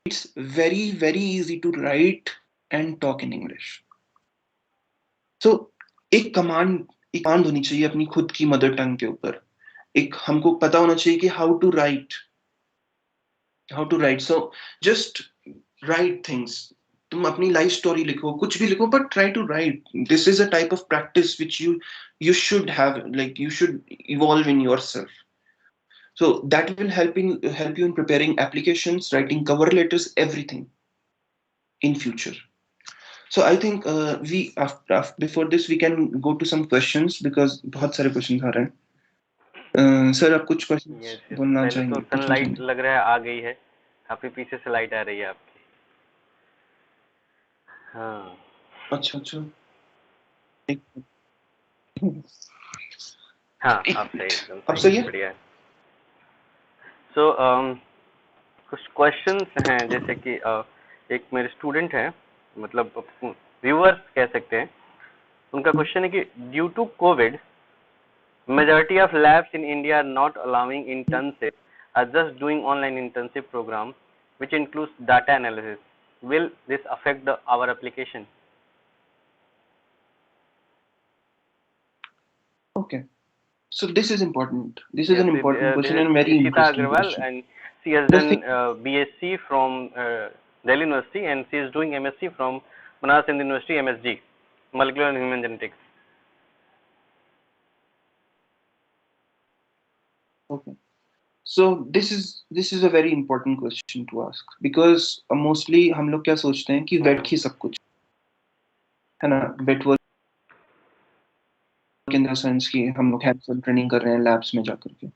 it's very, very easy to write and talk in English. So, एक command होनी चाहिए अपनी खुद की mother tongue के ऊपर. एक हमको पता होना चाहिए कि how to write. So just write things. तुम अपनी लाइफ स्टोरी लिखो, कुछ भी लिखो, but try to write. This is a type of practice which you should have, like you should evolve in yourself. So that will help you in preparing applications, writing cover letters, everything in future. So I think we after before this we can go to some questions because बहुत सारे questions आ रहे हैं. Sir आप कुछ questions बोलना चाहेंगे? तो sunlight लग रहा है आ गई है, काफी पीछे से लाइट आ रही है आपकी. हाँ. अच्छा. हाँ आप सही, एकदम अब सही है. बढ़िया. सो कुछ क्वेश्चंस हैं, जैसे कि एक मेरे स्टूडेंट हैं, मतलब व्यूअर्स कह सकते हैं. उनका क्वेश्चन है कि due to COVID majority of labs in India are not allowing internship, are just doing online internship program which includes data analysis. Will this affect our application? Okay. So this is important. This is an important question and very interesting question. And she has done BSc from Delhi University and she is doing MSc from Banaras University, MSG, Molecular and Human Genetics. Okay. So this is a very important question to ask because mostly हम लोग क्या सोचते हैं कि wait ही सब कुछ है ना. Wet work in the sense कि हम लोग हैंड्स ऑन ट्रेनिंग कर रहे हैं लैब्स में जाकर के,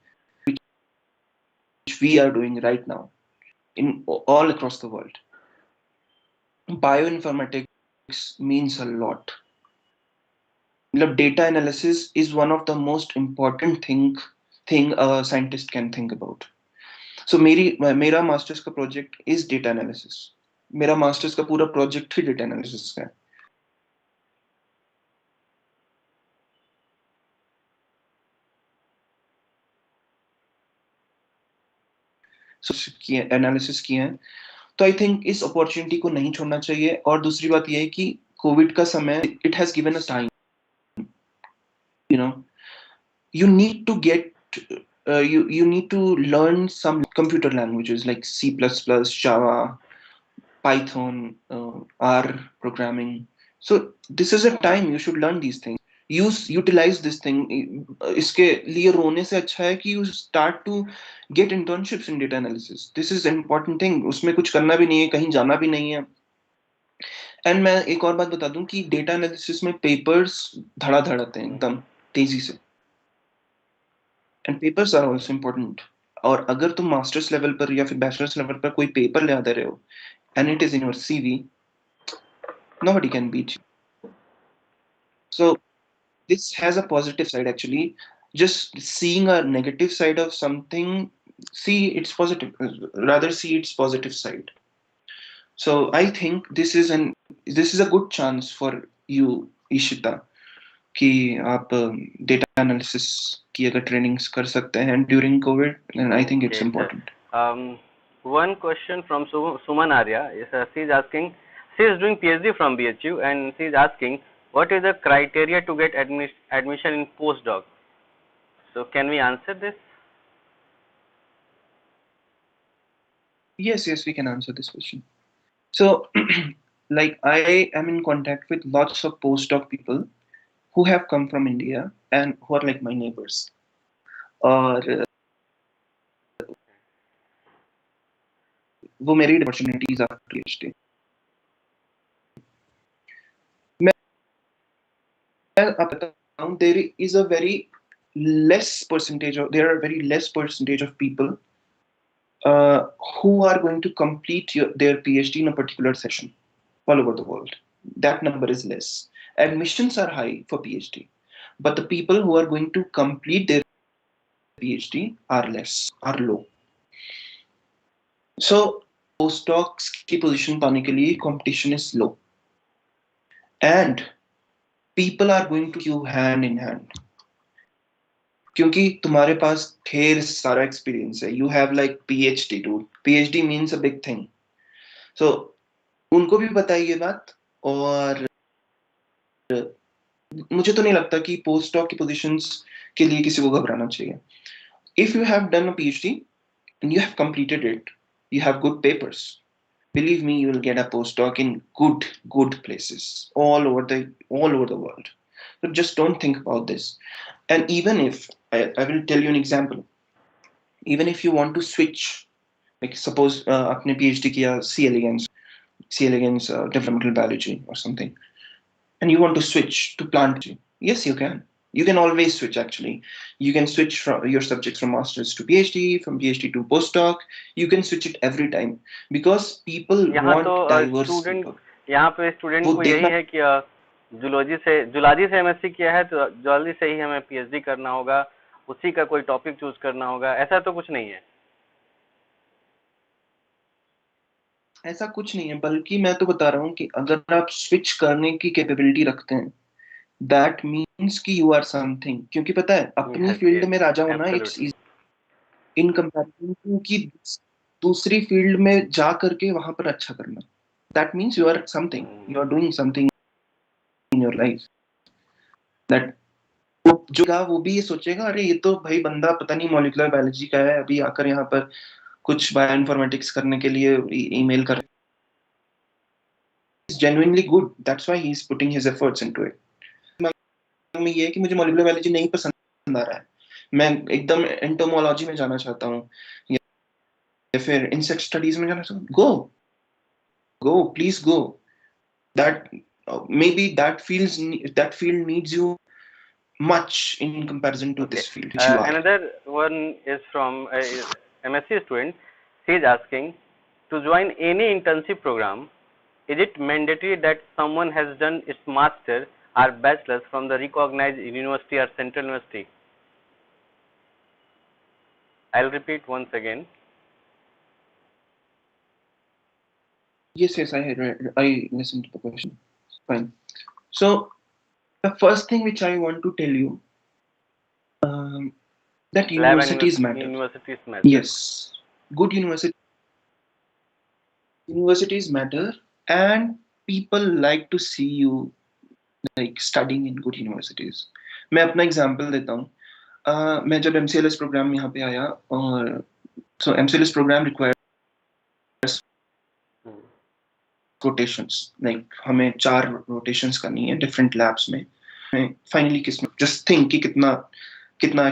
which we are doing right now in all across the world. Bioinformatics means a lot. मतलब data analysis is one of the most important thing a scientist can think about. So मेरा masters का project is data analysis. मेरा masters का पूरा project ही data analysis का है. Analysis किए हैं, तो आई थिंक इस अपॉर्चुनिटी को नहीं छोड़ना चाहिए. और दूसरी बात यह है कि कोविड का समय, it has given us time, you know, you need to get you need to learn some computer languages like C++, Java, Python, R programming. So this is a time you should learn these things. Utilize this thing. इसके लिए रोने से अच्छा है कि you start to get internships in data analysis. This is an important thing. उसमें कुछ करना भी नहीं है, कहीं जाना भी नहीं है. एंड मैं एक और बात बता दूं कि डेटा एनालिसिस में पेपर्स धड़ाधड़ आते हैं एकदम तेजी से. And papers are also important. और अगर तुम मास्टर्स लेवल पर या फिर बैचलर्स लेवल पर कोई पेपर ले आ दे रहे हो and it is in your CV, nobody can beat you. So this has a positive side actually. Just seeing a negative side of something, see its positive, rather see its positive side. So I think this is a good chance for you, Ishita, कि आप data analysis की अगर trainings कर सकते हैं during Covid, and I think it's important. One question from Suman Arya she is asking, she is doing PhD from BHU and she is asking what is the criteria to get admission in postdoc. So can we answer this? Yes, we can answer this question. So like I am in contact with lots of postdoc people who have come from India and who are like my neighbors. और वो मेरी opportunities after PhD. मैं आपको बताऊं, there is a very less percentage of there are very less percentage of people who are going to complete their PhD in a particular session all over the world. That number is less. Admissions are high for PhD, but the people who are going to complete their PhD are low. So postdocs की position पाने के लिए competition is low, and people are going to queue hand in hand क्योंकि तुम्हारे पास ढेर सारा experience है. You have like PhD dude. PhD means a big thing. So उनको भी पता है ये बात, और मुझे तो नहीं लगता कि पोस्टडॉक की पोजीशंस के लिए किसी को घबराना चाहिए. If you have done a PhD and you have completed it, you have good papers, believe me, you will get a postdoc in good places all over the world. So just don't think about this. And even if I will tell you an example, even if you want to switch, like suppose आपने PhD किया C elegans developmental biology or something, and you want to switch to plant biology, yes, you can always switch. Actually, you can switch from your subjects from masters to PhD, from PhD to postdoc. You can switch it every time because people want diverse people. यहाँ पे student को यही है कि zoology से MSc किया है तो जूलॉजी से ही हमें पीएचडी करना होगा, उसी का कोई टॉपिक चूज करना होगा, ऐसा तो कुछ नहीं है. ऐसा कुछ नहीं है, बल्कि मैं तो बता रहा हूँ कि अगर आप स्विच करने की कैपेबिलिटी रखते हैं, दैट मीन्स कि यू आर समथिंग. क्योंकि पता है अपनी फील्ड में राजा होना it's easy in comparison to कि दूसरी फील्ड में जा करके वहां पर अच्छा करना. That means you are something, you are doing something in your life. That जो का वो भी ये सोचेगा, अरे ये तो भाई बंदा पता नहीं मॉलिक्यूलर बायोलॉजी का है, अभी आकर यहाँ पर कुछ बायोइन्फॉर्मेटिक्स करने के लिए ईमेल कर. He's genuinely good. That's why he's putting his efforts into it. में ये है कि मुझे मॉलिक्यूलर बायोलॉजी नहीं पसंद आ रहा है, मैं एकदम एंटोमोलॉजी में जाना चाहता हूँ या फिर इंसेक्ट स्टडीज में जाना चाहता हूँ, go please go. That maybe that field needs you much in comparison to this field which you are. Another one is from MSc student. She is asking, to join any internship program, is it mandatory that someone has done its master or bachelor's from the recognized university or central university? I'll repeat once again. Yes, I listened to the question. Fine. So the first thing which I want to tell you, that universities matter. Yes, good universities matter, and people like to see you like studying in good universities. मैं अपना example देता हूँ. मैं जब MCLS programme यहाँ पे आया, और so MCLS program requires rotations, like हमें 4 rotations करनी है different labs में. फाइनली किस्मत, जस्ट थिंक कि कितना कितना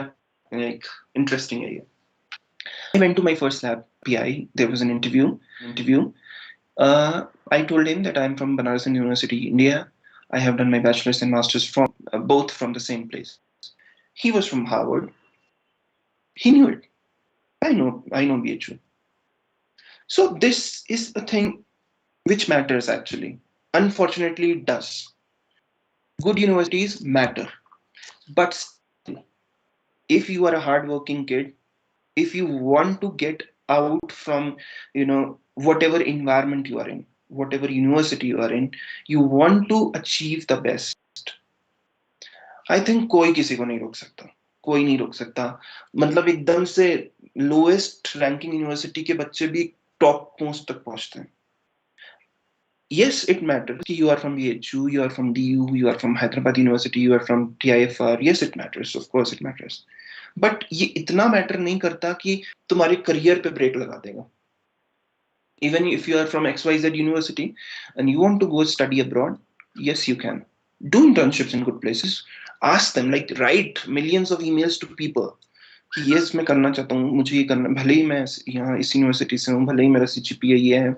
like interesting है ये. I went to my first lab, PI. There was an interview. I told him that I'm from Banaras University, India. I have done my bachelor's and master's from both from the same place. He was from Harvard. He knew it. I know BHU. So this is a thing which matters actually. Unfortunately, it does. Good universities matter, but if you are a hardworking kid, if you want to get out from whatever environment you are in, whatever university you are in, you want to achieve the best, I think कोई किसी को नहीं रोक सकता, कोई नहीं रोक सकता. मतलब एकदम से लोएस्ट रैंकिंग यूनिवर्सिटी के बच्चे भी टॉप पोस्ट तक पहुंचते हैं. Yes, it matters कि you are from BHU, you are from DU, you are from Hyderabad University, you are from TIFR. Yes, it matters. Of course, it matters. But ये इतना matter नहीं करता कि तुम्हारे करियर पे ब्रेक लगा देगा. Even if you are from XYZ University and you want to go study abroad, yes, you can. Do internships in good places. Ask them, like write millions of emails to people कि yes, मैं करना चाहता हूँ, मुझे ये करना, भले ही मैं यहाँ इस यूनिवर्सिटी से हूँ, भले ही मेरा CGPA ये है,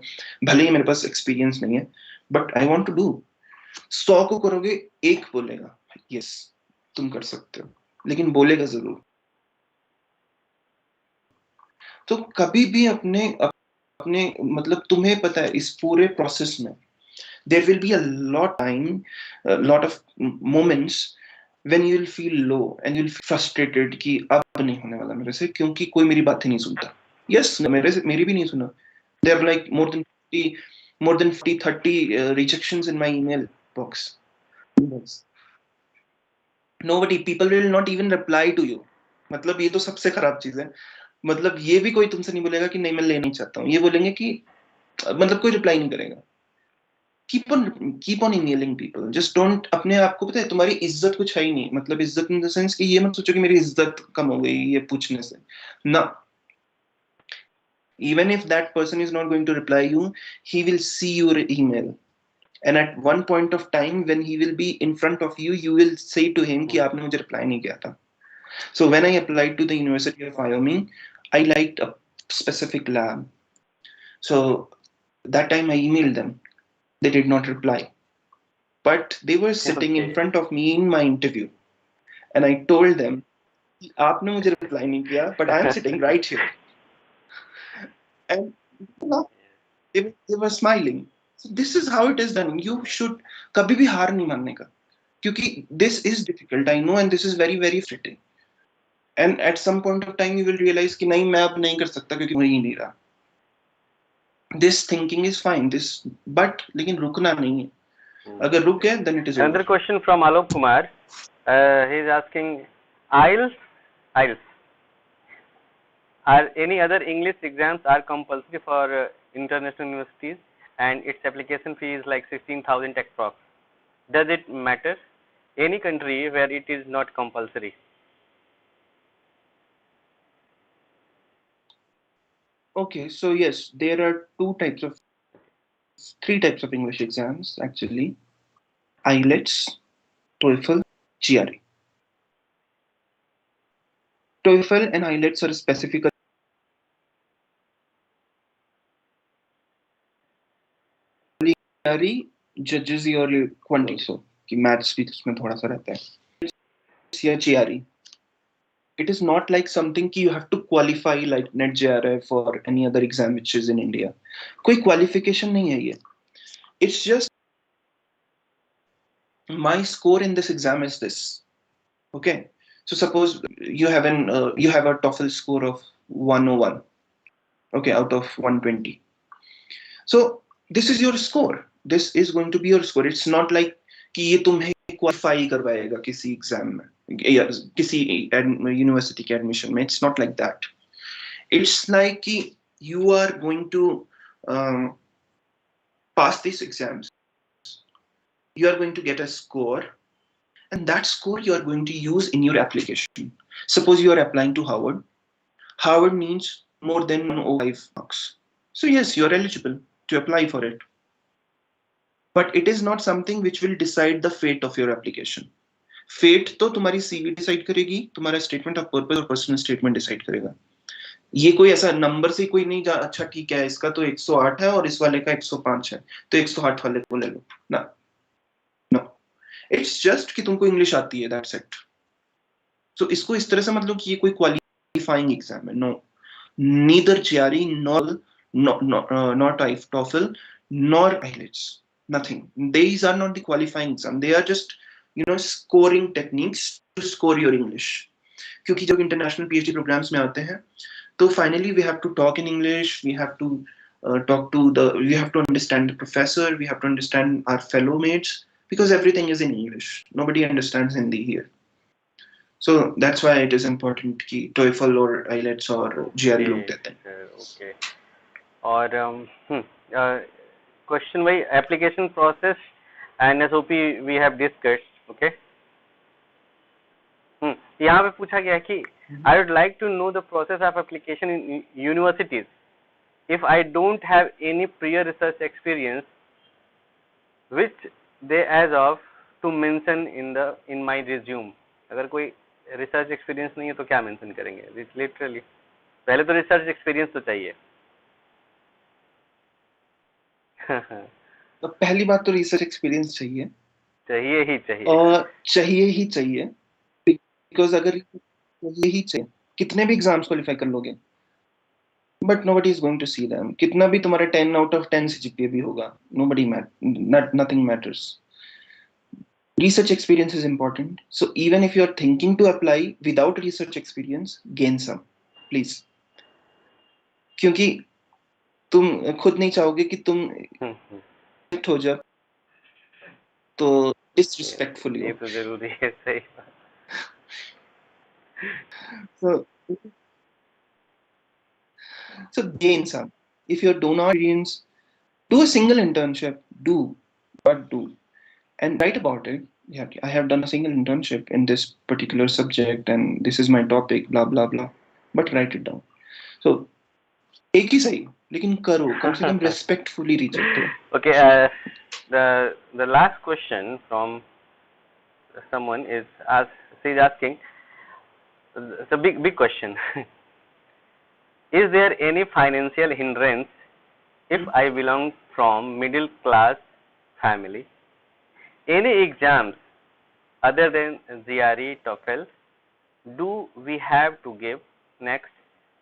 भले ही मेरे पास एक्सपीरियंस नहीं है, but I want to do. 100 को करोगे, एक बोलेगा यस तुम कर सकते हो, लेकिन बोलेगा जरूर. तो कभी भी अपने अपने मतलब तुम्हें पता है इस पूरे प्रोसेस में there will be a lot of moments when you will feel low and you will feel frustrated कि अब नहीं होने वाला मेरे से, क्योंकि कोई मेरी बातें नहीं सुनता. Yes, मेरी भी नहीं सुना. There are like more than 30 rejections in my email box. People will not even reply to you. मतलब ये तो सबसे खराब चीज है. मतलब ये भी कोई तुमसे नहीं बोलेगा कि नहीं मैं लेना ही चाहता हूँ, ये बोलेंगे कि मतलब कोई रिप्लाई नहीं करेगा. keep on emailing people. Just don't, अपने आप को पता है तुम्हारी इज्जत कुछ है ही नहीं. मतलब इज्जत इन द सेंस कि ये मत सोचो कि मेरी इज्जत कम हो गई ये पूछने से ना. Even if that person is not going to reply you, he will see your email, and at one point of time when he will be in front of you, you will say to him कि आपने मुझे reply नहीं किया था. So when I applied to the University of Wyoming, I liked a specific lab. So that time I emailed them. They did not reply, but they were sitting in front of me in my interview, and I told them, "आपने मुझे reply नहीं किया, but I am sitting right here." And they were smiling. So this is how it is done. You should कभी भी हार नहीं मानने का, क्योंकि this is difficult, I know, and this is very very frustrating. And at some point of time you will realize कि नहीं मैं अब नहीं कर सकता क्योंकि मुझे नहीं रहा. This thinking is fine, but लेकिन रुकना नहीं है. अगर रुक गया then it is over. Another question from Alok Kumar. He is asking, IELTS. Are any other English exams are compulsory for international universities, and its application fee is like 16,000 approx. Does it matter? Any country where it is not compulsory? Okay, so yes, there are three types of English exams actually: IELTS, TOEFL, GRE. TOEFL and IELTS are specifically judges your quantity, so कि maths भी इसमें थोड़ा सा रहता है. या GRE, it is not like something कि you have to qualify like NET JRF or any other exam which is in India. कोई qualification नहीं है ये. It's just my score in this exam is this. Okay, so suppose you have a TOEFL score of 101. Okay, out of 120. So this is your score. This is going to be your score. It's not like कि ये तुम्हें qualify करवाएगा किसी exam में या किसी university के admission में. It's not like that. It's like कि you are going to pass these exams. You are going to get a score, and that score you are going to use in your application. Suppose you are applying to Harvard. Harvard needs more than 105 marks. So yes, you are eligible to apply for it. But it is not something which will decide the fate of your application. Fate तो तुम्हारी CV decide करेगी, तुम्हारा statement of purpose और personal statement decide करेगा. ये कोई ऐसा number से कोई नहीं जा, अच्छा ठीक है इसका तो 108 है और इस वाले का 105 है तो 108 वाले को ले लो ना. नो, इट्स जस्ट कि तुमको इंग्लिश आती है, दैट्स इट. सो इसको इस तरह से मतलब कि ये कोई क्वालिफाइंग एग्जाम है. No, neither GRE nor TOEFL nor IELTS, nothing. These are not the qualifying exam. They are just scoring techniques to score your English. क्योंकि जब इंटरनेशनल PhD प्रोग्राम्स में आते हैं तो finally we have to talk in English, we have to we have to understand the professor, we have to understand our fellow mates, because everything is in English. Nobody understands Hindi here. So that's why it is important कि TOEFL or IELTS और GRE लोग देते हैं. Okay. और question by application process and SOP we have discussed. Okay. यहाँ पे पूछा गया कि I would like to know the process of application in universities. If I don't have any prior research experience, which they as of to mention in my resume. अगर कोई research experience नहीं है तो क्या mention करेंगे? Literally, पहले तो research experience तो चाहिए. तो पहली बात तो research experience चाहिए. चाहिए ही चाहिए. और चाहिए ही चाहिए. Because अगर यही चाहिए, कितने भी एग्जाम्स क्वालिफाई कर लोगे, but nobody is going to see them. कितना भी तुम्हारा 10 out of 10 CGPA भी होगा, nothing matters. Research experience is important. So even if you are thinking to apply without research experience, gain some, please. क्योंकि तुम खुद नहीं चाहोगे कि तुम हो जाओ तो disrespectful. ये तो जरूरी है, सही बात. So gain some. If you do not experience, do a single internship. Do and write about it. Yeah, I have done a single internship in this particular subject and this is my topic, blah blah blah. But write it down. So एक ही सही, लेकिन करो, कम से कम respectfully reject it. Okay, the last question from someone is asking. It's a big question. Is there any financial hindrance if I belong from middle class family? Any exams other than GRE, TOEFL do we have to give? Next,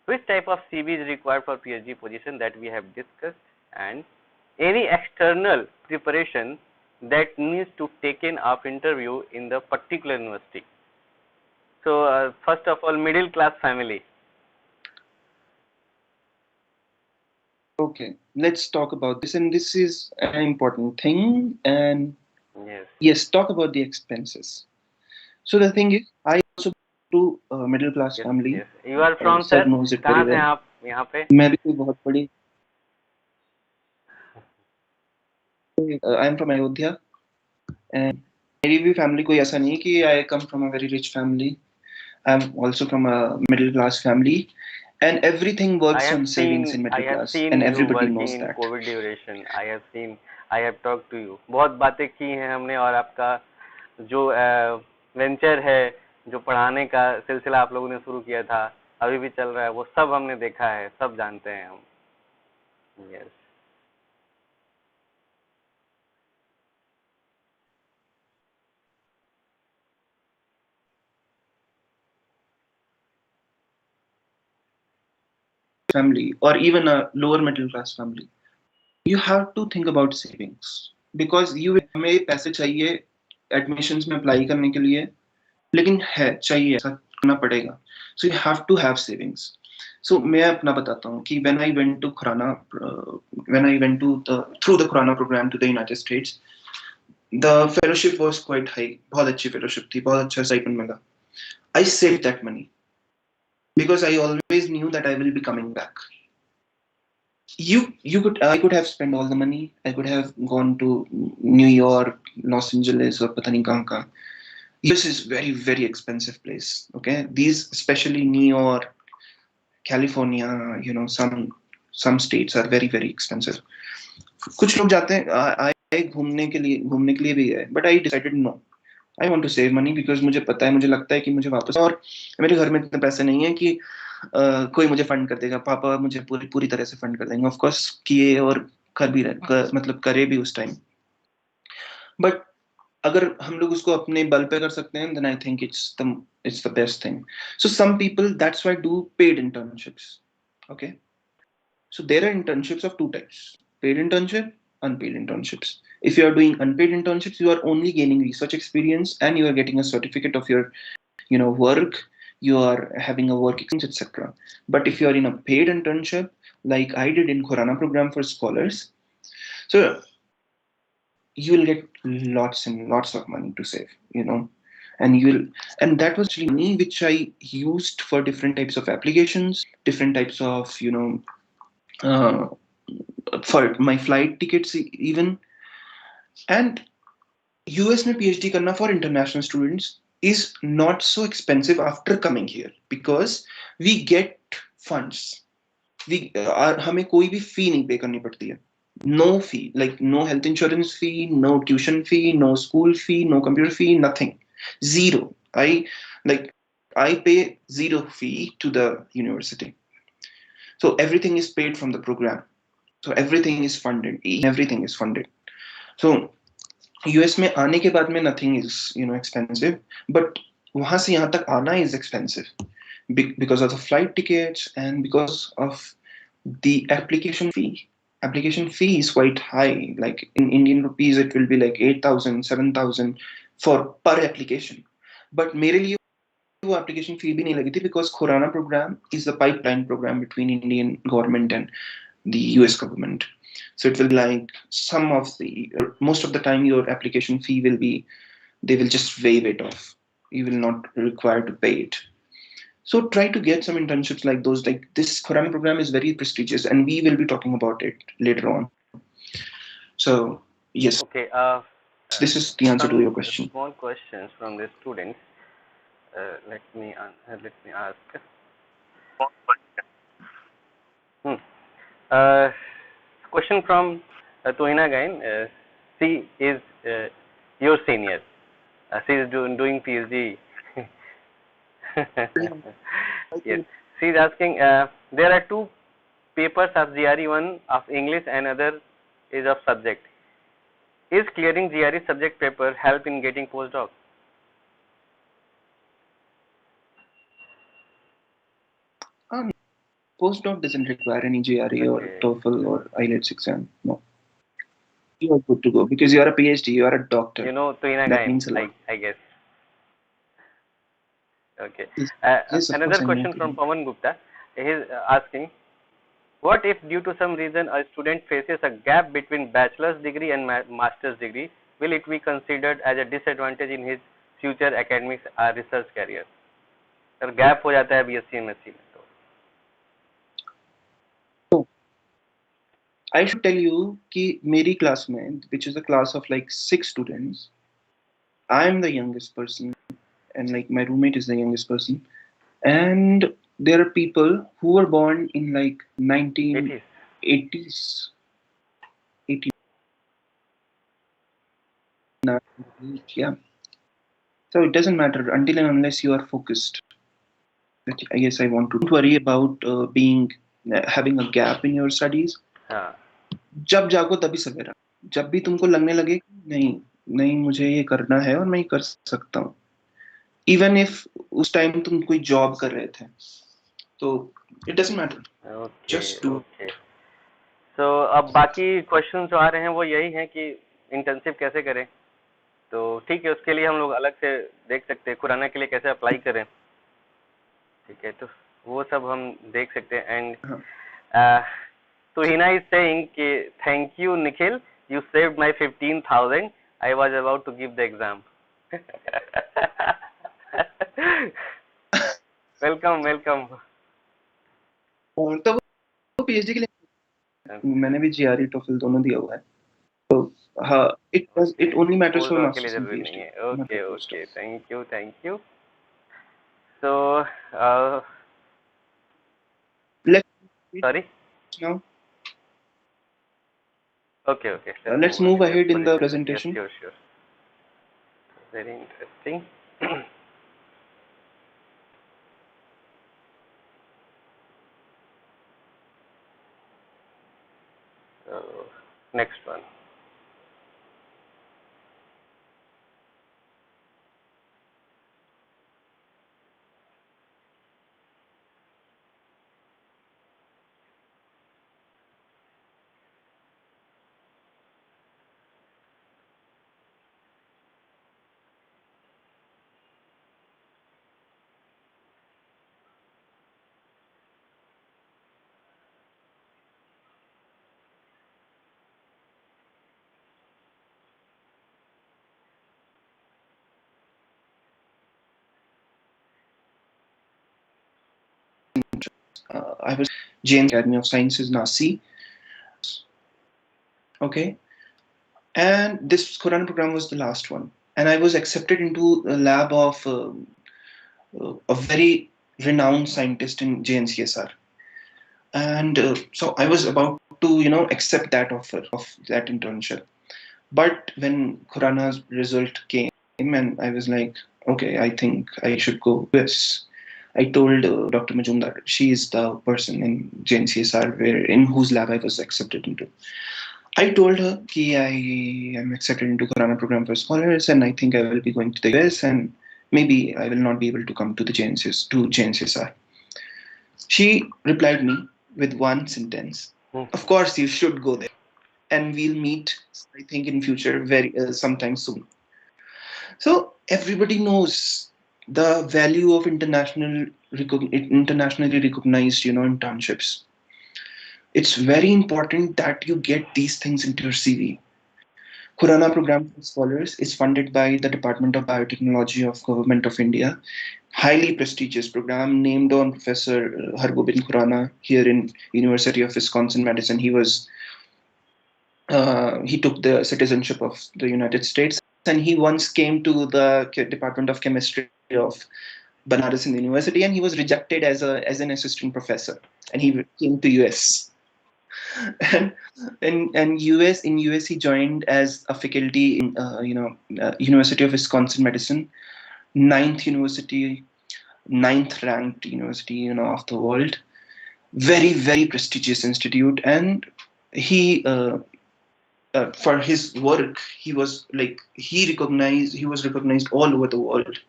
which type of CV is required for PhD position that we have discussed, and any external preparation that needs to taken of interview in the particular university? So first of all, middle class family. Okay, let's talk about this, and this is an important thing. And yes, talk about the expenses. So the thing is, I also to middle class family. Yes. You are from sir? कहाँ से आप यहाँ पे? मैं भी कोई बहुत बड़ी. I am from Ayodhya, and मेरी भी family कोई ऐसा नहीं कि I come from a very rich family. I am also from a middle class family, and everything works on savings in middle class, and everybody knows that. COVID duration, I have talked to you. बहुत बातें की हैं हमने, और आपका जो venture है, जो पढ़ाने का सिलसिला आप लोगों ने शुरू किया था, अभी भी चल रहा है, वो सब हमने देखा है, सब जानते हैं हम. Yes. Family or even a lower middle class family, you have to think about savings, because हमें पैसे चाहिए admissions में apply करने के लिए, लेकिन है चाहिए, ऐसा करना पड़ेगा. So you have to have savings. So मैं अपना बताता हूँ कि when I went to through the Khurana program to the United States, the fellowship was quite high. बहुत अच्छी fellowship थी, बहुत अच्छा stipend मिला. I saved that money because I always knew that I will be coming back. I could have spent all the money. I could have gone to New York, Los Angeles, or पता नहीं कहाँ. US is very expensive place. Okay, these especially New York, California, some states are very expensive. कुछ लोग जाते हैं आए घूमने के लिए भी है, but I decided no, I want to save money because मुझे लगता है कि मुझे वापस, और मेरे घर में इतने पैसे नहीं है कि कोई मुझे फंड कर देगा, पापा मुझे पूरी तरह से फंड कर देंगे, ऑफ कोर्स किए और मतलब करे भी उस टाइम, बट अगर हम लोग उसको अपने बल पे कर सकते हैं, then I think it's the best thing. So some people, that's why do paid internships. Okay, so there are internships of two types: paid internship, unpaid internships. If you are doing unpaid internships, you are only gaining research experience and you are getting a certificate of your work, you are having a work experience, etc. But if you are in a paid internship, like I did in Khurana program for scholars, so you will get lots and lots of money to save, and that was actually money which I used for different types of applications, different types of uh, for my flight tickets even. And US में PhD करना for international students is not so expensive after coming here because we get funds. हमें कोई भी fee नहीं pay करनी पड़ती है. No fee, like no health insurance fee, no tuition fee, no school fee, no computer fee, nothing. Zero. I pay zero fee to the university. So everything is paid from the program. So everything is funded. Everything is funded. So US में आने के बाद में nothing is expensive, but वहां से यहाँ तक आना is expensive because of the flight tickets and because of the application fee. Application fee is quite high. Like in Indian rupees, it will be like 8,000, 7,000 for per application. But मेरे लिए वो application fee भी नहीं लगी थी because Khurana program is the pipeline program between Indian government and the US government. So it will be like most of the time your application fee will be, they will just waive it off. You will not require to pay it. So try to get some internships like those. Like this Khurana program is very prestigious and we will be talking about it later on. So yes. Okay. This is the answer to your question. Small questions from the students. Let me ask. Question from Tuhina again. She is your senior. She is doing PhD. Yes. She is asking. There are two papers of GRE, one of English and other is of subject. Is clearing GRE subject paper help in getting postdoc? Postdoc doesn't require any GRE or TOEFL or IELTS exam. No. You are good to go because you are a PhD, you are a doctor. That means a lot. I guess. Okay. Yes, another question from Pawan Gupta. He is asking, what if due to some reason a student faces a gap between bachelor's degree and master's degree? Will it be considered as a disadvantage in his future academics or research career? अगर gap हो जाता है BSc MSc में तो I should tell you कि मेरी class में, which is a class of like 6 students, I am the youngest person and like my roommate is the youngest person, and there are people who were born in like 1980s, 89, yeah. So it doesn't matter until and unless you are focused. I guess I want to. Don't worry about having a gap in your studies. जब जागो तभी सवेरा. जब भी तुमको लगने लगे नहीं मुझे ये करना है और मैं कर सकता हूँ, even if उस टाइम तुम कोई जॉब कर रहे थे, तो it doesn't matter. Just do. So अब बाकी क्वेश्चन जो आ रहे हैं वो यही हैं कि इंटर्नशिप कैसे करें. तो ठीक है, उसके लिए हम लोग अलग से देख सकते हैं खुराना के लिए कैसे अप्लाई करें. ठीक है, तो वो सब हम देख सकते हैं. एंड तो हिना इज सेइंग कि thank you Nikhil, you saved my 15,000. I was about to give the exam. Welcome. और तो वो पीएचडी के लिए मैंने भी जीआरई टोफल दोनों दिया हुआ है, तो it only matters post for doc के लिए masters and जरूरी नहीं PhD, है. not okay for okay, postdocs. Thank you. So, Let's sorry. now Okay. let's Let's move move ahead in the ahead in the presentation. Yes, presentation. sure. Very interesting. So, next one. I was James Academy of Sciences, Nasi. Okay, and this Quran program was the last one, and I was accepted into a lab of a very renowned scientist in JNCSR, and so I was about to accept that offer of that internship. But when Khurana's result came, and I was like, okay, I think I should go US. I told Dr. Majumdar, she is the person in JNCSR in whose lab I was accepted into. I told her that I am accepted into Khurana program for scholars, and I think I will be going to the US, and maybe I will not be able to come to the JNCSR. She replied me with one sentence: "Of course, you should go there, and we'll meet. I think in future, very sometime soon." So everybody knows the value of internationally recognized, internships. It's very important that you get these things into your CV. Khurana Program for Scholars is funded by the Department of Biotechnology of Government of India. Highly prestigious program named on Professor Hargobind Khurana here in University of Wisconsin Madison. He took the citizenship of the United States, and he once came to the Department of Chemistry of Banaras in the university, and he was rejected as an assistant professor, and he came to US. and US he joined as a faculty in University of Wisconsin Madison, ninth ranked university of the world, very prestigious institute, and he for his work he was recognized all over the world.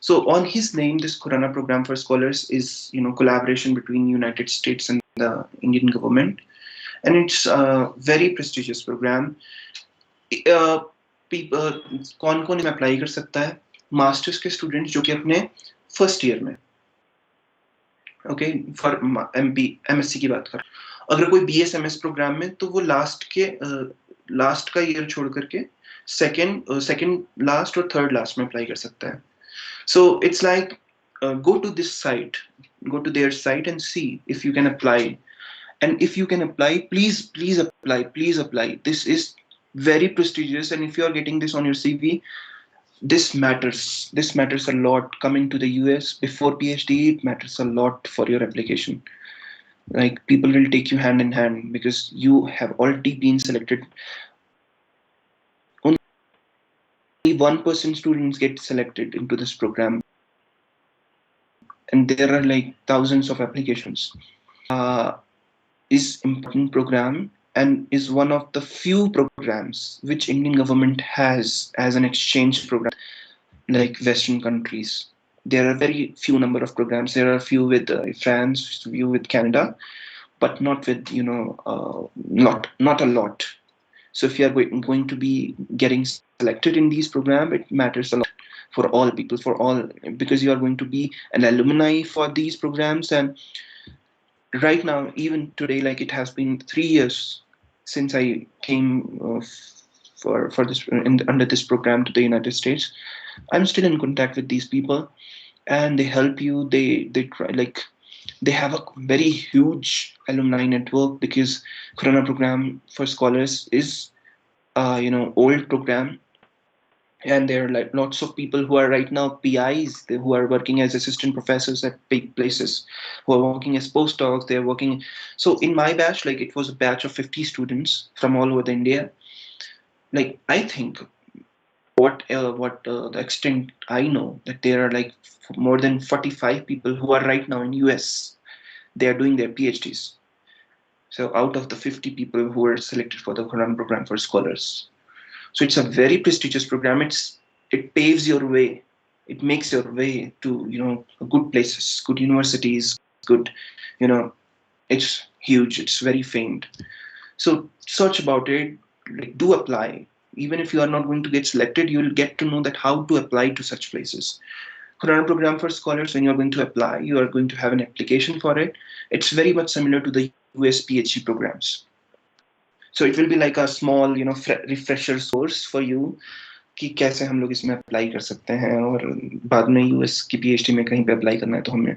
So on his name, this Khurana program for scholars is collaboration between United States and the Indian government, and it's a very prestigious program. कौन कौन apply कर सकता है? Masters के students जो कि अपने first year में, ओके, फॉर एमएससी की बात कर, अगर कोई बीएसएमएस प्रोग्राम में, तो वो लास्ट का ईयर छोड़ करके सेकंड लास्ट और थर्ड लास्ट में अप्लाई कर सकता है. So it's like go to their site and see if you can apply. And if you can apply, please apply. This is very prestigious, and if you are getting this on your CV, this matters a lot. Coming to the US before PhD, it matters a lot for your application. Like, people will take you hand in hand because you have already been selected. Only 1% students get selected into this program, and there are like thousands of applications. Is important program, and is one of the few programs which Indian government has as an exchange program, like Western countries. There are very few number of programs. There are a few with France, few with Canada, but not with not a lot. So if you are going to be getting selected in these programs, it matters a lot for all people, because you are going to be an alumni for these programs. And right now, even today, like, it has been 3 years since I came for this under this program to the United States. I'm still in contact with these people, and they help you. They try, like, they have a very huge alumni network, because Khurana program for scholars is old program, and there are like lots of people who are right now PIs who are working as assistant professors at big places, who are working as postdocs. They're working. So in my batch, like it was a batch of 50 students from all over the India. Like I think what the extent I know that there are like more than 45 people who are right now in US. They are doing their PhDs. So out of the 50 people who were selected for the Quran program for scholars. So it's a very prestigious program. It paves your way. It makes your way to good places, good universities, good, you know, it's huge. It's very famed. So search about it. Like, do apply. Even if you are not going to get selected, you will get to know that how to apply to such places. Quran program for scholars. When you are going to apply, you are going to have an application for it. It's very much similar to the US PhD programs. So it will be like a small, refresher course for you कि कैसे हम लोग इसमें apply कर सकते हैं, और बाद में यूएस की पीएचडी में कहीं पे अप्लाई करना है तो हमें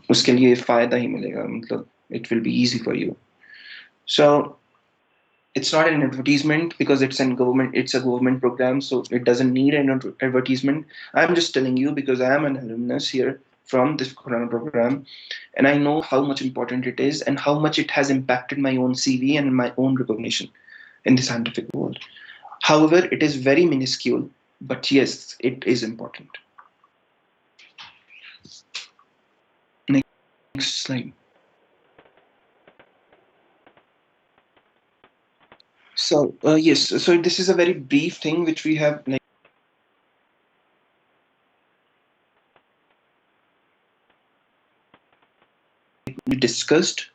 उसके लिए फायदा ही मिलेगा, मतलब it will be easy for you. So it's not an advertisement because it's a government program, so it doesn't need an advertisement. I'm just telling you because I am an alumnus here from this Quran program, and I know how much important it is and how much it has impacted my own CV and my own recognition in the scientific world. However, it is very minuscule, but yes, it is important. Next slide. So yes, so this is a very brief thing which we have like we discussed.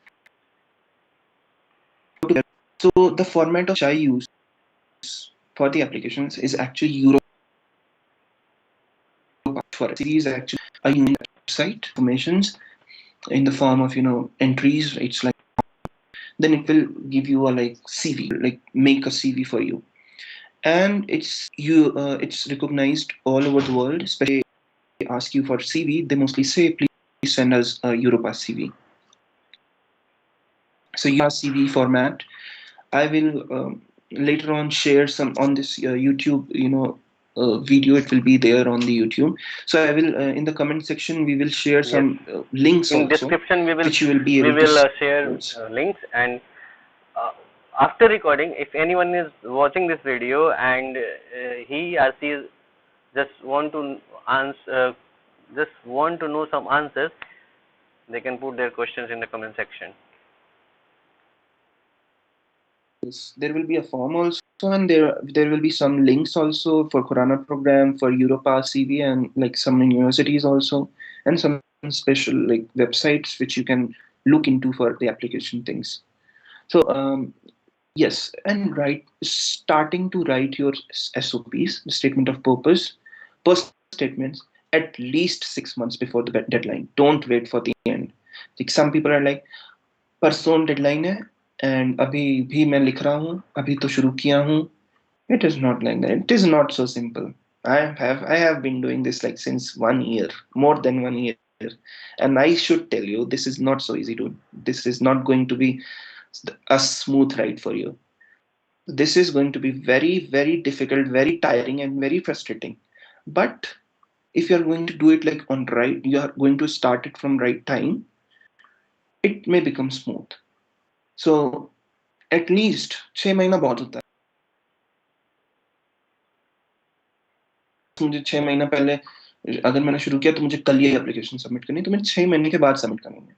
So the format of which I use for the applications is actually Euro. For a series, actually a unique website informations in the form of entries. It's like then it will give you a like CV, like make a CV for you, and it's recognized all over the world. Especially they ask you for CV, they mostly say please send us a Europass CV. So you have CV format. I will later on share some on this YouTube, video. It will be there on the YouTube. So I will in the comment section we will share Yes. some links In also, description which you will be able to share links, and after recording, if anyone is watching this video and he or she just want to know some answers, they can put their questions in the comment section. There will be a form also, and there will be some links also for Qurana program, for Europass CV, and like some universities also, and some special like websites which you can look into for the application things. So yes, and starting to write your SOPs, the statement of purpose, personal statements, at least 6 months before the deadline. Don't wait for the end. Like some people are like, परसों deadline है and अभी भी मैं लिख रहा हूँ, अभी तो शुरू किया हूँ. It is not like that. It is not so simple. I have been doing this like since 1 year, more than 1 year, and I should tell you this is not so easy to. This is not going to be a smooth ride for you. This is going to be very, very difficult, very tiring, and very frustrating. But if you're going to do it like on right, you are going to start it from right time, it may become smooth. So at least 6 महीना बहुत होता है. मुझे 6 महीना पहले अगर मैंने शुरू किया तो मुझे कल ये एप्लीकेशन सबमिट करनी है, तो मैं 6 महीने के बाद सबमिट करूंगा.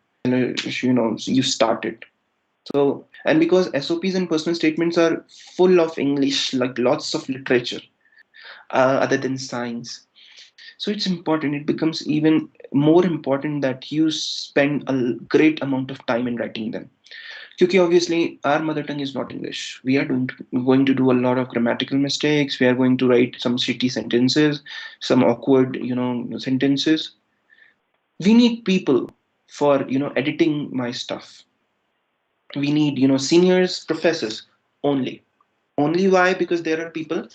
You start it. So, and because SOPs and personal statements are full of English, like lots of literature, other than science. So it's important. It becomes even more important that you spend a great amount of time in writing them. Because obviously our mother tongue is not English. We are going to do a lot of grammatical mistakes. We are going to write some shitty sentences, some awkward, sentences. We need people for, editing my stuff. We need, seniors, professors only. Only why? Because there are people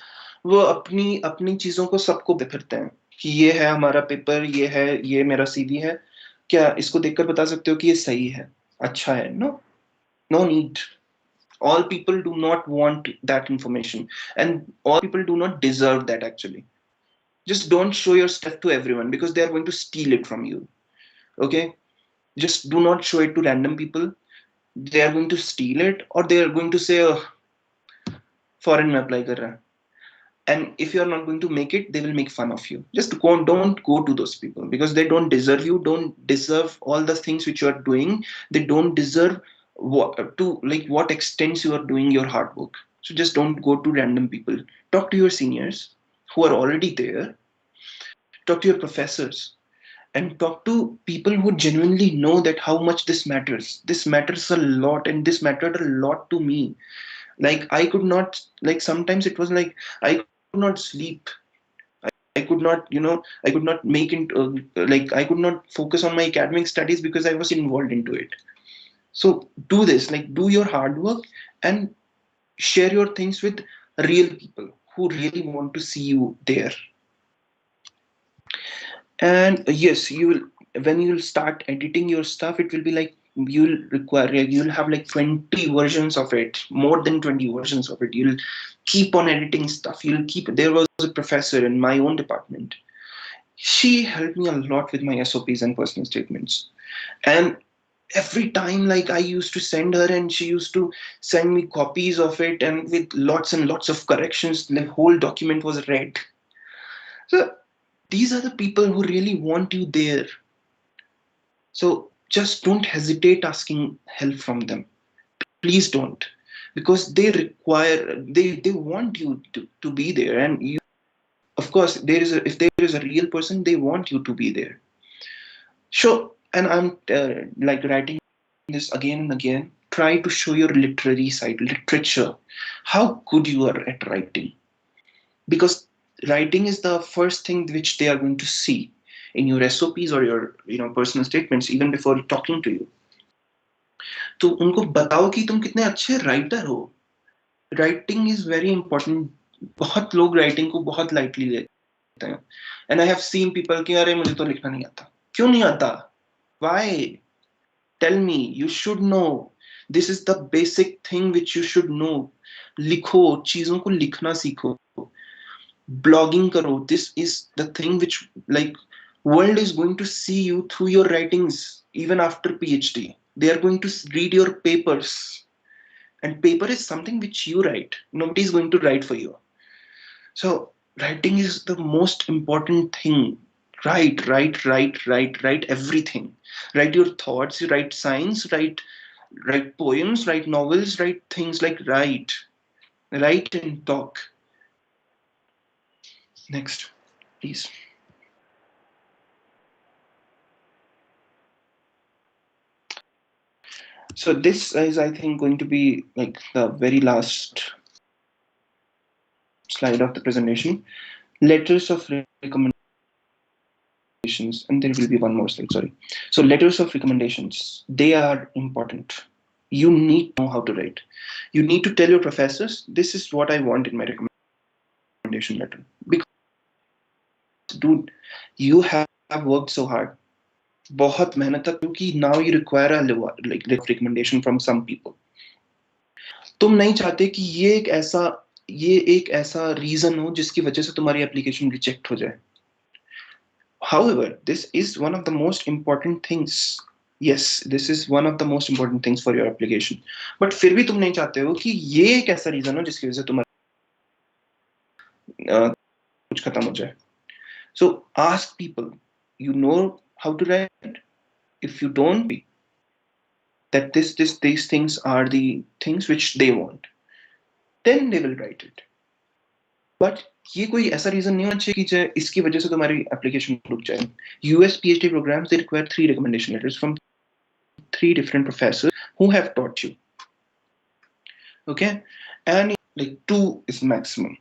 वो अपनी चीजों को सबको फिरते हैं कि ये है हमारा पेपर, ये मेरा CV है, क्या इसको देखकर बता सकते हो कि ये सही है, अच्छा है? No need. All people do not want that information, and all people do not deserve that actually. Just don't show your stuff to everyone because they are going to steal it from you. Okay? Just do not show it to random people. They are going to steal it, or they are going to say, oh, foreign mein apply kar raha hai. And if you are not going to make it, they will make fun of you. Just don't go to those people because they don't deserve you, don't deserve all the things which you are doing. They don't deserve what extents you are doing your hard work. So just don't go to random people. Talk to your seniors who are already there. Talk to your professors, and talk to people who genuinely know that how much this matters. This matters a lot, and this mattered a lot to me. Like I could not, like sometimes it was like I could not sleep. I could not, I could not make it, I could not focus on my academic studies because I was involved into it. So do this, like do your hard work and share your things with real people who really want to see you there. And yes, you will, when you'll start editing your stuff, it will be like you'll have like 20 versions of it, more than 20 versions of it. You'll keep on editing stuff. There was a professor in my own department. She helped me a lot with my SOPs and personal statements. And every time, like I used to send her, and she used to send me copies of it, and with lots and lots of corrections, the whole document was read. So these are the people who really want you there. So just don't hesitate asking help from them. Please don't. Because they want you to be there. And you, of course, if there is a real person, they want you to be there. Sure. And I'm like writing this again and again. Try to show your literary side, literature, how good you are at writing. Because writing is the first thing which they are going to see in your SOPs or your personal statements even before talking to you. तो उनको बताओ कि तुम कितने अच्छे writer हो. Writing is very important. बहुत लोग राइटिंग को बहुत लाइटली लेते हैं. And I have seen people कि अरे मुझे तो लिखना नहीं आता. क्यों नहीं आता? Why? Tell me. You should know. This is the basic thing which you should know. लिखो, चीजों को लिखना सीखो. ब्लॉगिंग करो. This is the thing which like world is going to see you through your writings even after PhD. They are going to read your papers, and paper is something which you write. Nobody is going to write for you. So writing is the most important thing. Write everything. Write your thoughts, write science, write poems, write novels, write things. Like write and talk. Next, please. So this is, I think, going to be like the very last slide of the presentation. Letters of recommendations, and there will be one more slide, sorry. So letters of recommendations, they are important. You need to know how to write. You need to tell your professors, this is what I want in my recommendation letter. Because dude, you have worked so hard. बहुत मेहनत तक, क्योंकि now you require a like recommendation from some people. तुम नहीं चाहते कि ये एक ऐसा रीजन हो जिसकी वजह से तुम्हारी एप्लीकेशन रिजेक्ट हो जाए. However, this is one of the most important things. Yes, this is one of the most important things for your application. But फिर भी तुम नहीं चाहते हो कि ये एक ऐसा रीजन हो जिसकी वजह से तुम्हारा कुछ खत्म हो जाए. So ask people, you know how to write? If you don't, that these things are the things which they want, then they will write it. But ये कोई ऐसा रीजन नहीं होना चाहिए कि इसकी वजह से तुम्हारी एप्लीकेशन रुक जाए. US PhD programs, they require 3 recommendation letters from 3 different professors who have taught you. Okay, and like 2 is maximum.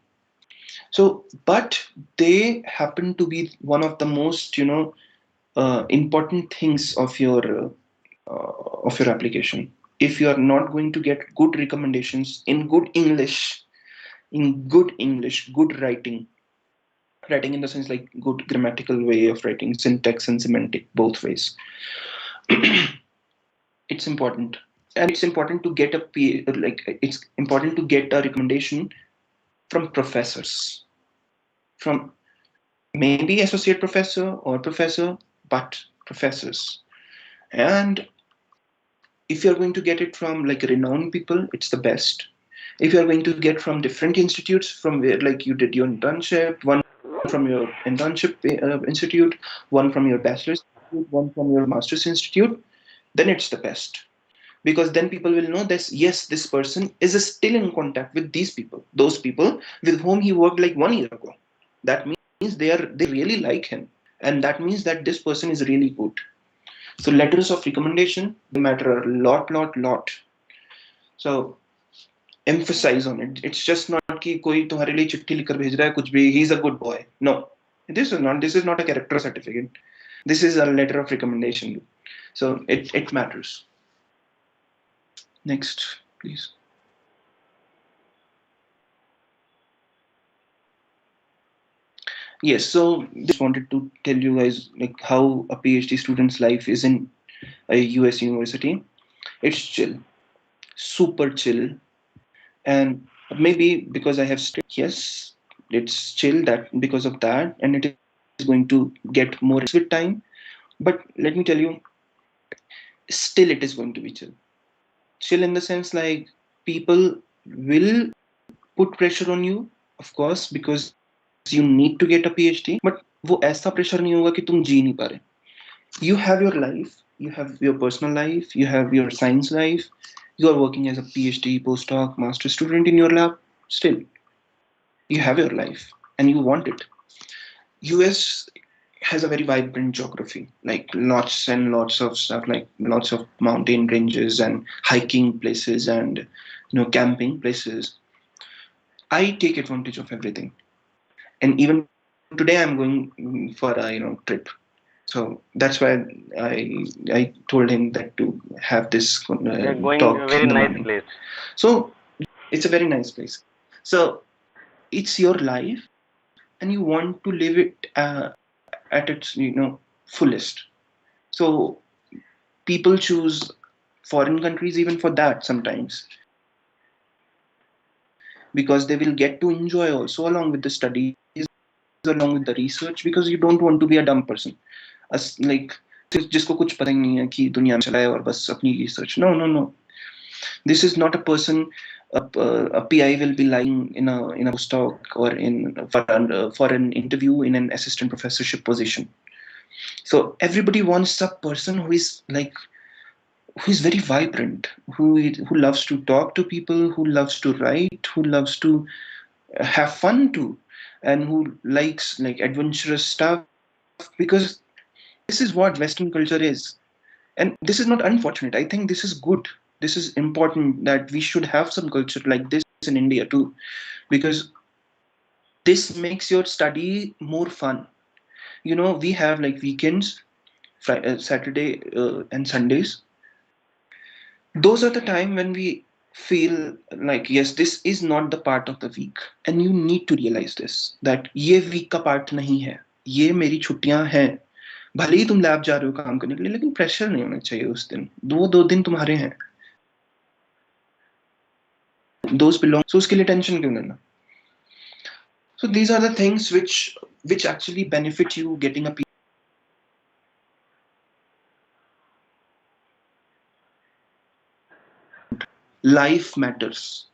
So, but they happen to be one of the most important things of your application. If you are not going to get good recommendations in good English, good writing in the sense like good grammatical way of writing, syntax and semantic, both ways. It's important. and it's important to get it's important to get a recommendation from professors, from maybe associate professor or professor, but professors. And if you're going to get it from like renowned people, it's the best. If you're going to get from different institutes from where like you did your internship, one from your internship institute, one from your bachelor's institute, one from your master's institute, then it's the best. Because then people will know this, yes, this person is still in contact with these people, those people with whom he worked like 1 year ago. That means they really like him, and that means that this person is really good. So letters of recommendation, they matter a lot. So emphasize on it. It's just not कि कोई तुम्हारे लिए चिट्ठी लिखकर भेज रहा है कुछ भी, he's a good boy. No, this is not a character certificate. This is a letter of recommendation. So it matters. Next, please. Yes, so just wanted to tell you guys like how a PhD student's life is in a US university. It's chill, super chill. And maybe because I have studied, yes, it's chill that because of that, and it is going to get more with time. But let me tell you, still it is going to be chill. Chill in the sense like people will put pressure on you, of course, because you need to get a PhD. But वो ऐसा pressure नहीं होगा कि तुम जी नहीं पा रहे. You have your life, you have your personal life, you have your science life. You are working as a PhD, postdoc, master student in your lab. Still, you have your life and you want it. US has a very vibrant geography, like lots and lots of stuff, like lots of mountain ranges and hiking places and camping places. I take advantage of everything, and even today I'm going for a trip. So that's why I told him that to have this You're going talk a in very the nice morning. place. So it's a very nice place. So it's your life, and you want to live it at its fullest. So people choose foreign countries even for that sometimes, because they will get to enjoy also along with the studies, along with the research, because you don't want to be a dumb person. As like जिसको कुछ पता ही नहीं है कि दुनिया में चला है और बस अपनी research. No. This is not a person. A PI will be lying in a postdoc or in for an interview in an assistant professorship position. So everybody wants a person who is very vibrant, who loves to talk to people, who loves to write, who loves to have fun too, and who likes like adventurous stuff, because this is what Western culture is. And this is not unfortunate. I think this is good. This is important that we should have some culture like this in India too, because this makes your study more fun. We have like weekends, Saturday and Sundays. Those are the time when we feel like, yes, this is not the part of the week, and you need to realize this, that ये week का part नहीं है, ये मेरी छुट्टियां हैं. भले ही तुम लैब जा रहे हो काम करने के लिए, लेकिन प्रेशर नहीं होना चाहिए उस दिन. दो दिन तुम्हारे हैं, those belong. So उसके लिए टेंशन क्यों लेना? So these are the things which actually benefit you getting a life matters.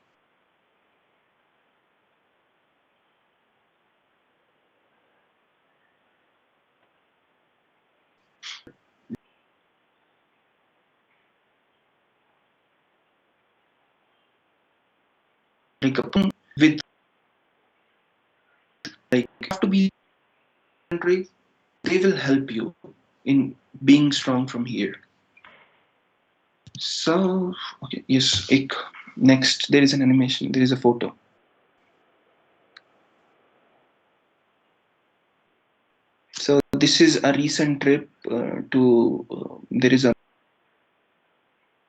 With like have to be country, they will help you in being strong from here. So okay, yes, next there is an animation, there is a photo. So this is a recent trip to there is a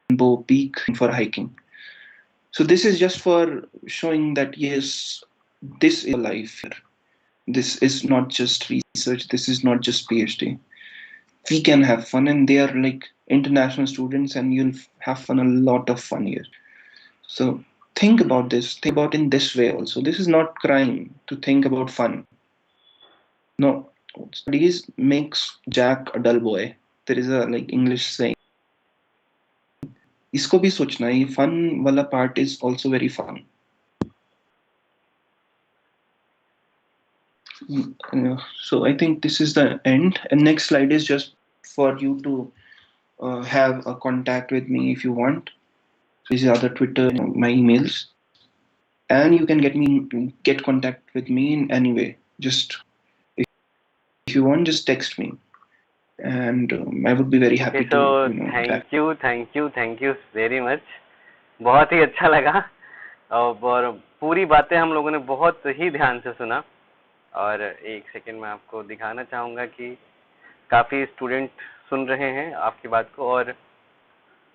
Rainbow Peak for hiking. So this is just for showing that yes, this is life here. This is not just research. This is not just PhD. We can have fun, and they are like international students, and have fun, a lot of fun here. So think about this. Think about in this way also. This is not crime to think about fun. No, studies makes Jack a dull boy. There is a like English saying. इसको भी सोचना है, fun वाला part is also very fun. So I think this is the end. And next slide is just for you to have a contact with me if you want. This is other Twitter, my emails, and you can get contact with me in any way. Just if you want, just text me, and I would be very happy to thank you very much. बहुत ही अच्छा लगा और पूरी बातें हम लोगों ने बहुत ही ध्यान से सुना. और एक सेकंड में आपको दिखाना चाहूँगा कि काफ़ी स्टूडेंट सुन रहे हैं आपकी बात को और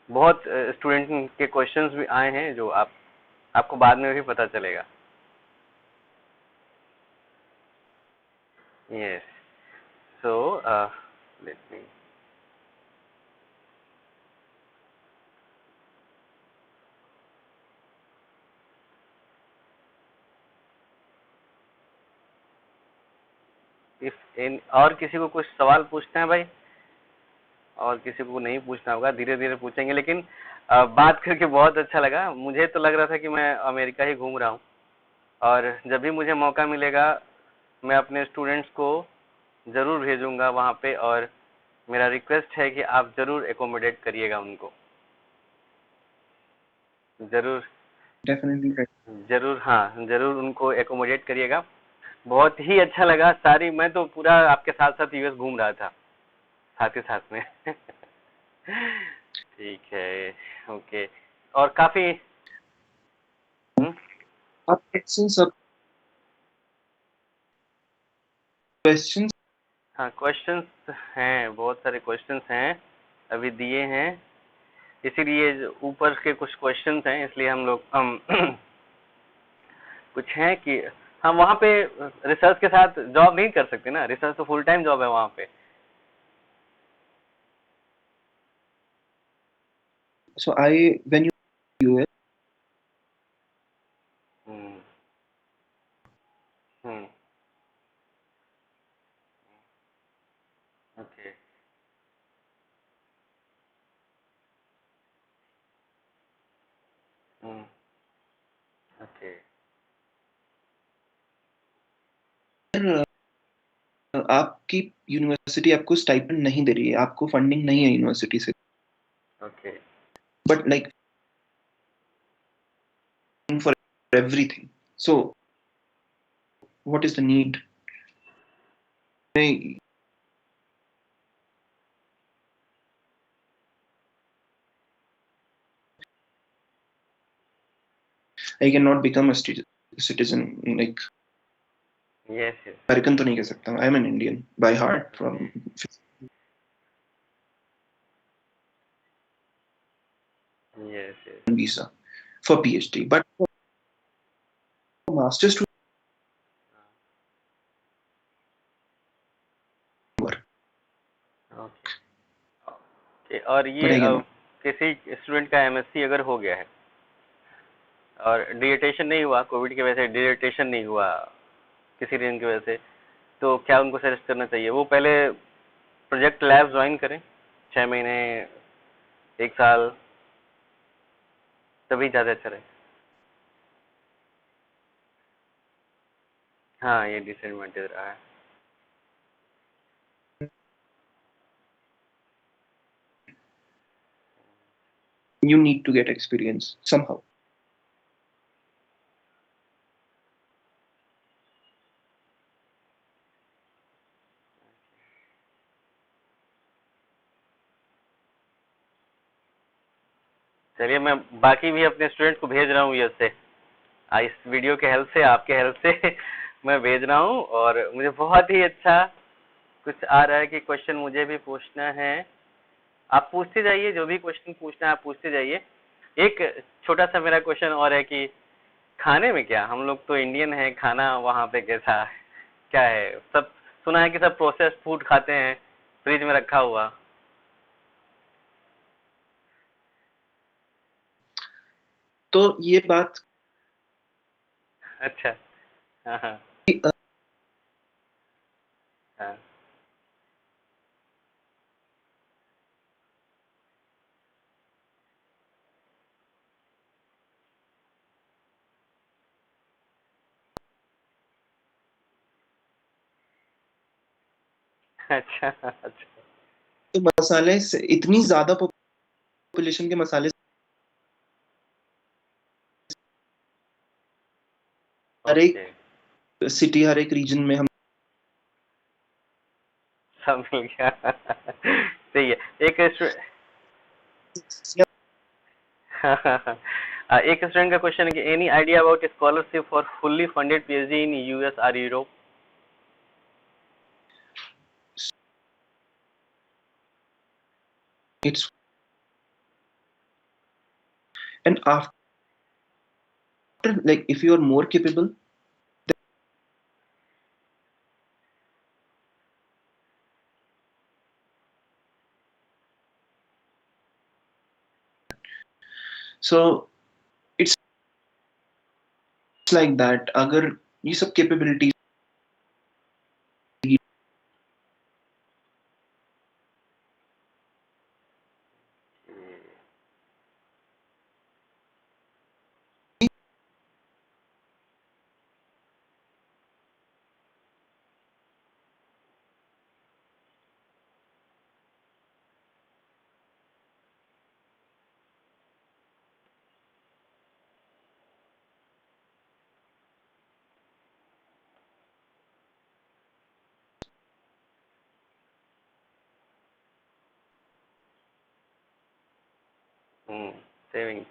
बहुत स्टूडेंट के क्वेश्चंस भी आए हैं जो आपको बाद में भी पता चलेगा. यस, सो लेट मी और किसी को कुछ सवाल पूछना है भाई, और किसी को नहीं पूछना होगा, धीरे धीरे पूछेंगे. लेकिन बात करके बहुत अच्छा लगा. मुझे तो लग रहा था कि मैं अमेरिका ही घूम रहा हूँ और जब भी मुझे मौका मिलेगा मैं अपने स्टूडेंट्स को ज़रूर भेजूंगा वहाँ पे और मेरा रिक्वेस्ट है कि आप ज़रूर एकोमोडेट करिएगा उनको. ज़रूर ज़रूर उनको एकोमोडेट करिएगा. बहुत ही अच्छा लगा. मैं तो पूरा आपके साथ साथ यूएस घूम रहा था साथ ही साथ में. ठीक है, ओके. और काफ़ी क्वेश्चंस. हाँ, क्वेश्चंस हैं, बहुत सारे क्वेश्चंस हैं अभी दिए हैं, इसीलिए ऊपर के कुछ क्वेश्चंस हैं, इसलिए हम कुछ हैं कि हम वहाँ पे रिसर्च के साथ जॉब नहीं कर सकते ना. रिसर्च तो फुल टाइम जॉब है वहाँ पे. So when you okay. Okay. आपकी यूनिवर्सिटी आपको स्टाइपेंड नहीं दे रही है, आपको फंडिंग नहीं है यूनिवर्सिटी से. Okay. But like for everything. So what is the need? I cannot become a citizen like yes. American तो नहीं कह सकता. I am an Indian by heart from visa for PhD, but for master's student okay. और ये किसी student का MSc अगर हो गया है और डिसर्टेशन नहीं हुआ, कोविड की वजह से डिसर्टेशन नहीं हुआ किसी रीजन की वजह से, तो क्या उनको सजेस्ट करना चाहिए? वो पहले प्रोजेक्ट लैब ज्वाइन करें 6 महीने 1 साल, तभी ज़्यादा अच्छा रहे. हाँ, ये डिसएडवांटेज रहा है. you need to get experience somehow. चलिए, मैं बाकी भी अपने स्टूडेंट को भेज रहा हूँ यूएस से. इस वीडियो के हेल्प से, आपके हेल्प से मैं भेज रहा हूँ और मुझे बहुत ही अच्छा कुछ आ रहा है कि क्वेश्चन मुझे भी पूछना है. आप पूछते जाइए, जो भी क्वेश्चन पूछना है आप पूछते जाइए. एक छोटा सा मेरा क्वेश्चन और है कि खाने में क्या, हम लोग तो इंडियन हैं, खाना वहाँ पे कैसा क्या है? सब सुना है कि सब प्रोसेस्ड फूड खाते हैं, फ्रिज में रखा हुआ. तो ये बात अच्छा। हाँ हाँ हाँ। अच्छा अच्छा। तो मसाले से इतनी ज्यादा पॉपुलेशन के मसाले हर एक ओके, सिटी हर एक रीजन में हम सब मिल गया। सही है। एक एक स्टूडेंट का क्वेश्चन है कि any idea about scholarship for fully funded PhD in US और Europe? it's and after like if you are more capable so it's like that अगर ये सब capabilities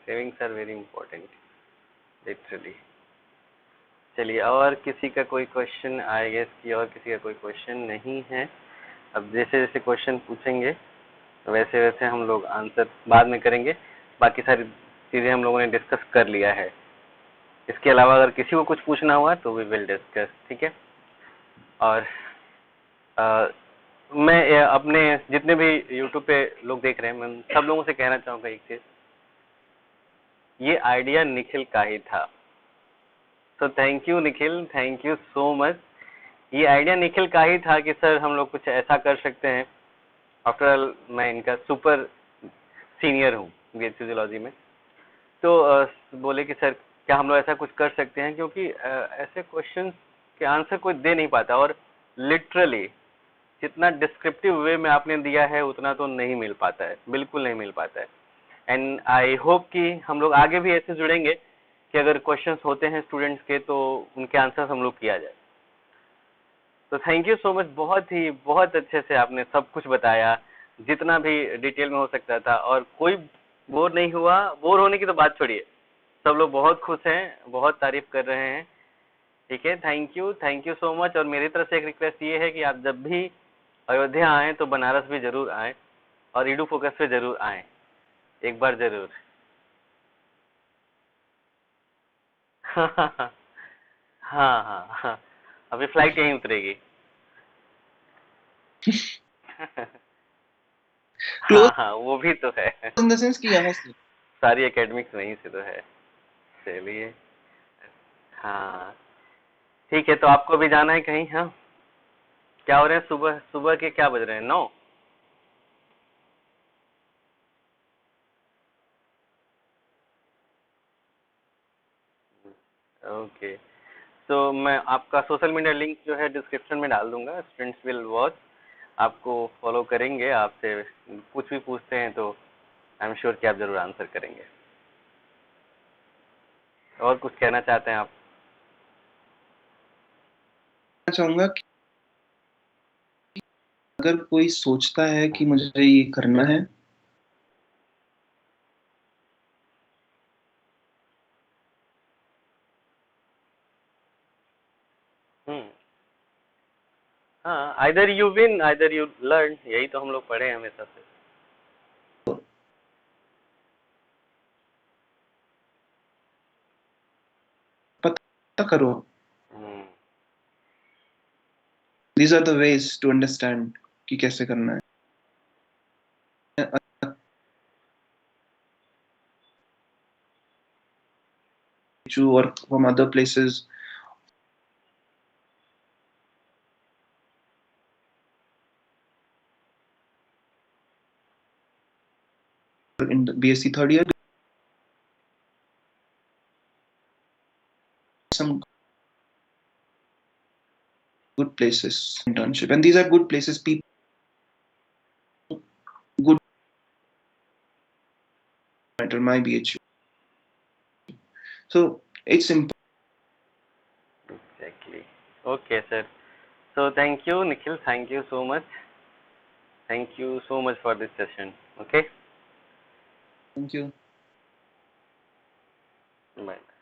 savings are very important, literally. चलिए, और किसी का कोई क्वेश्चन? आई guess कि और किसी का कोई क्वेश्चन नहीं है। अब जैसे जैसे क्वेश्चन पूछेंगे वैसे वैसे हम लोग आंसर बाद में करेंगे। बाकी सारी चीज़ें हम लोगों ने डिस्कस कर लिया है। इसके अलावा अगर किसी को कुछ पूछना हुआ तो वी विल डिस्कस, ठीक है। और अ, मैं अपने जितने भी यूट्यूब पे लोग देख रहे हैं, मैं सब लोगों से कहना चाहूँगा एक चीज़, ये आइडिया निखिल का ही था। तो thank you Nikhil, thank you so much. ये आइडिया निखिल का ही था कि सर हम लोग कुछ ऐसा कर सकते हैं। आफ्टर ऑल मैं इनका सुपर सीनियर हूँ बीएचसी जूलॉजी में। तो बोले कि सर क्या हम लोग ऐसा कुछ कर सकते हैं, क्योंकि ऐसे क्वेश्चन के आंसर कोई दे नहीं पाता, और लिटरली जितना डिस्क्रिप्टिव वे में आपने दिया है उतना तो नहीं मिल पाता है, बिल्कुल नहीं मिल पाता है। एंड आई होप कि हम लोग आगे भी ऐसे जुड़ेंगे कि अगर क्वेश्चंस होते हैं स्टूडेंट्स के तो उनके आंसर हम लोग किया जाए। तो थैंक यू सो मच, बहुत अच्छे से आपने सब कुछ बताया, जितना भी डिटेल में हो सकता था, और कोई बोर नहीं हुआ। बोर होने की तो बात छोड़िए, सब लोग बहुत खुश हैं, बहुत तारीफ कर रहे हैं। ठीक है, थैंक यू सो मच। और मेरी तरफ से एक रिक्वेस्ट ये है कि आप जब भी अयोध्या आएँ तो बनारस भी जरूर आएँ, और ईडू फोकस पे जरूर आएँ, एक बार जरूर। हाँ हाँ हाँ, अभी फ्लाइट यहीं उतरेगी। हाँ close हाँ, वो भी तो है। in the sense कि यहाँ से सारी एकेडमिक्स वहीं से तो है। चलिए, हाँ ठीक है। तो आपको भी जाना है कहीं? हाँ, क्या हो रहे हैं? सुबह सुबह के क्या बज रहे हैं? 9? ओके। तो मैं आपका सोशल मीडिया लिंक जो है डिस्क्रिप्शन में डाल दूंगा। स्टूडेंट्स विल वॉच, आपको फॉलो करेंगे। आपसे कुछ भी पूछते हैं तो आई एम श्योर कि आप जरूर आंसर करेंगे। और कुछ कहना चाहते हैं आप? चाहूंगा कि अगर कोई सोचता है कि मुझे ये करना है हम्म, हाँ, either you win either you learn, यही तो हम लोग पढ़े हैं हमेशा से। पता करो। हम्म, these are the ways to understand कि कैसे करना है। or from other places in the BSc third year, some good places internship, and these are good places. People good matter my BHU. So it's important. Exactly. Okay, sir. So thank you, Nikhil. Thank you so much. Thank you so much for this session. Okay. Thank you. Bye.